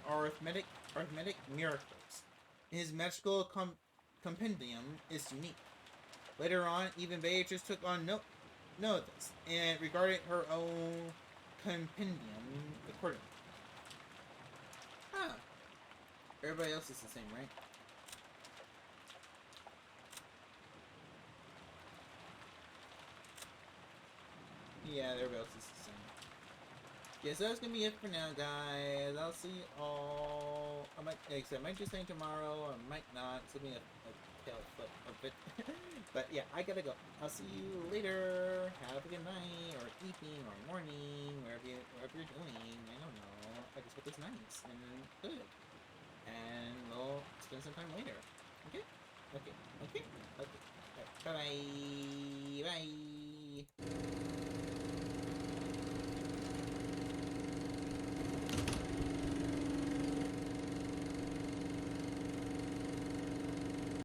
arithmetic miracles, and his magical compendium is unique. Later on, even Beatrice took on note of this, and regarded her own compendium accordingly. Huh. Everybody else is the same, right? Yeah, everybody else is the same. Yeah, so that's gonna be it for now, guys. I'll see you all. I might do something tomorrow, or I might not. It's gonna be a tail flip of it. But yeah, I gotta go. I'll see you later. Have a good night, or evening, or morning, wherever you're doing. I don't know. I just hope it's nice and good. And we'll spend some time later. Okay? Okay. Okay? Okay. Right. Bye-bye.